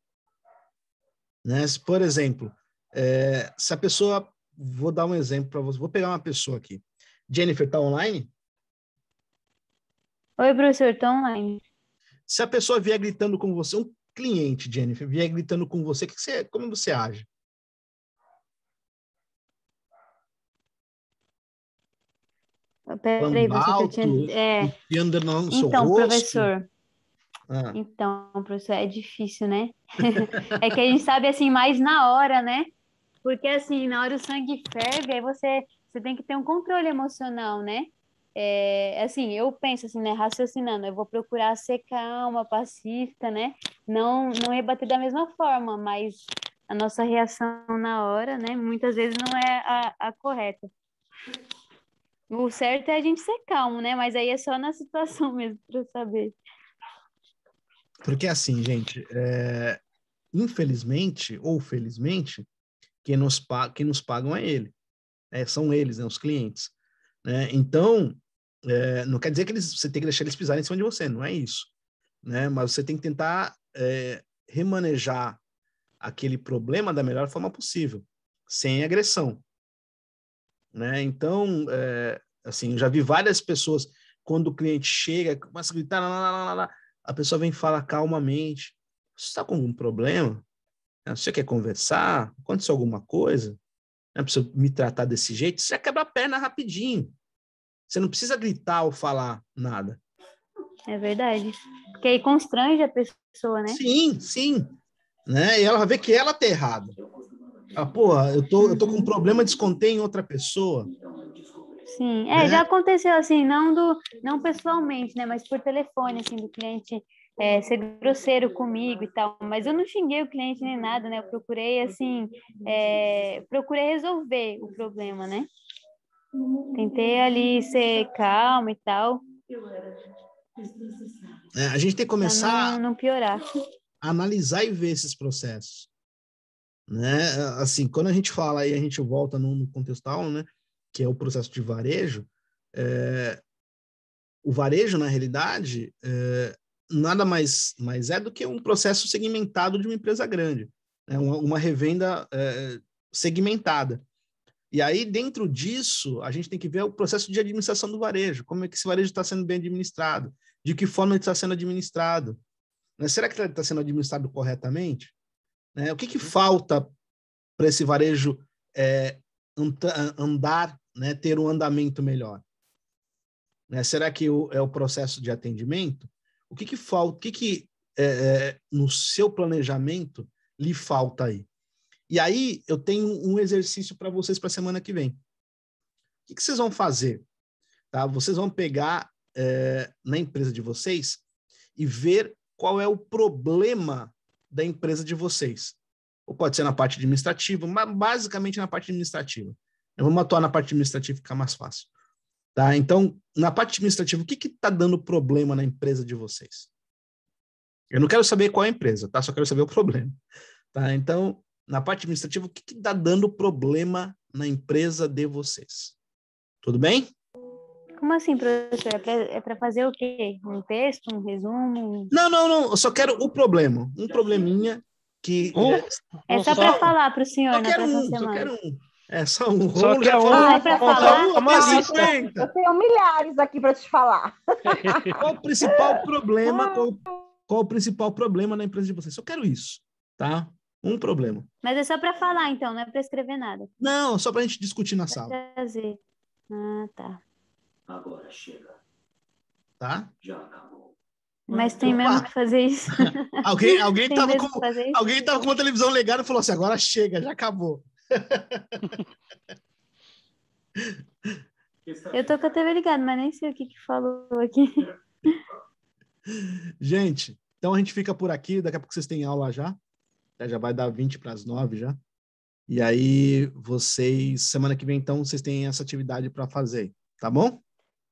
Né? Se, por exemplo, se a pessoa... Vou dar um exemplo para você. Vou pegar uma pessoa aqui. Jennifer, está online? Oi, professor, estou online. Se a pessoa vier gritando com você, um cliente, Jennifer, vier gritando com você, como você age? Peraí, professor, que eu tinha... Então, professor... Então, professor, é difícil, né? É que a gente sabe, assim, mais na hora, né? Porque, assim, na hora o sangue ferve, aí você tem que ter um controle emocional, né? Assim, eu penso, assim, né? Raciocinando, eu vou procurar ser calma, pacífica, né? Não rebater da mesma forma, mas a nossa reação na hora, né? Muitas vezes não é a correta. O certo é a gente ser calmo, né? Mas aí é só na situação mesmo, para eu saber. Porque assim, gente, infelizmente ou felizmente, quem nos pagam é ele. São eles, né, os clientes. Né? Então, não quer dizer que você tem que deixar eles pisarem em cima de você, não é isso. Né? Mas você tem que tentar remanejar aquele problema da melhor forma possível, sem agressão. Né? Então, assim, eu já vi várias pessoas, quando o cliente chega, começa a gritar, a pessoa vem e fala calmamente, você está com algum problema? Você quer conversar? Aconteceu alguma coisa? Não precisa me tratar desse jeito? Você já quebra a perna rapidinho. Você não precisa gritar ou falar nada. É verdade. Porque aí constrange a pessoa, né? Sim, sim. Né? E ela vai ver que ela tá errada. Porra, eu tô com um problema, descontei em outra pessoa. Sim, já aconteceu assim, não pessoalmente, né, mas por telefone, assim, do cliente ser grosseiro comigo e tal, mas eu não xinguei o cliente nem nada, né, eu procurei, assim, procurei resolver o problema, né, tentei ali ser calma e tal. A gente tem que começar não piorar. A analisar e ver esses processos. Né? Assim, quando a gente fala e a gente volta no contextual, né, que é o processo de varejo, o varejo, na realidade, nada mais é do que um processo segmentado de uma empresa grande, né? Uma revenda segmentada. E aí, dentro disso, a gente tem que ver o processo de administração do varejo, como é que esse varejo está sendo bem administrado, de que forma ele está sendo administrado. Né? Será que ele está sendo administrado corretamente? Né? O que falta para esse varejo andar, né, ter um andamento melhor? Né? Será que é o processo de atendimento? O que falta? O que no seu planejamento lhe falta aí? E aí eu tenho um exercício para vocês para a semana que vem. O que vocês vão fazer? Tá? Vocês vão pegar na empresa de vocês e ver qual é o problema da empresa de vocês. ou pode ser na parte administrativa, mas basicamente na parte administrativa. Vamos atuar na parte administrativa, ficar mais fácil. Tá? Então, na parte administrativa, o que está dando problema na empresa de vocês? Eu não quero saber qual é a empresa, tá? Só quero saber o problema. Tá? Então, na parte administrativa, o que está dando problema na empresa de vocês? Tudo bem? Como assim, professor? É para fazer o quê? Um texto, um resumo? Não. Eu só quero o problema. Um probleminha que... É só para falar para o senhor na próxima semana. Só quero um. É só um. Só que é para falar. Eu tenho milhares aqui para te falar. Qual o principal problema? Qual o principal problema na empresa de vocês? Só quero isso, tá? Um problema. Mas é só para falar, então, não é para escrever nada. Não, só para a gente discutir na sala. Trazer. Ah, tá. Agora chega. Tá? Já acabou. Mas tem mesmo que fazer isso. Alguém tava com uma televisão ligada e falou assim, agora chega, já acabou. Eu tô com a TV ligada, mas nem sei o que falou aqui. Gente, então a gente fica por aqui. Daqui a pouco vocês têm aula já. Já vai dar 20:50 já. E aí, vocês, semana que vem, então, vocês têm essa atividade para fazer, tá bom?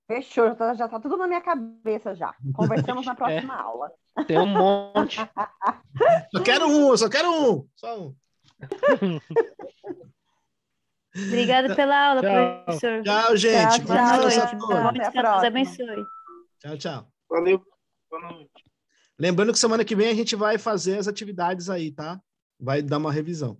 Fechou, já tá tudo na minha cabeça já. Conversamos na próxima aula. Tem um monte. Só quero um. Só um. Obrigada pela aula, professor. Tchau, gente. Boa noite. Até a Deus abençoe. Tchau. Valeu. Boa noite. Lembrando que semana que vem a gente vai fazer as atividades aí, tá? Vai dar uma revisão.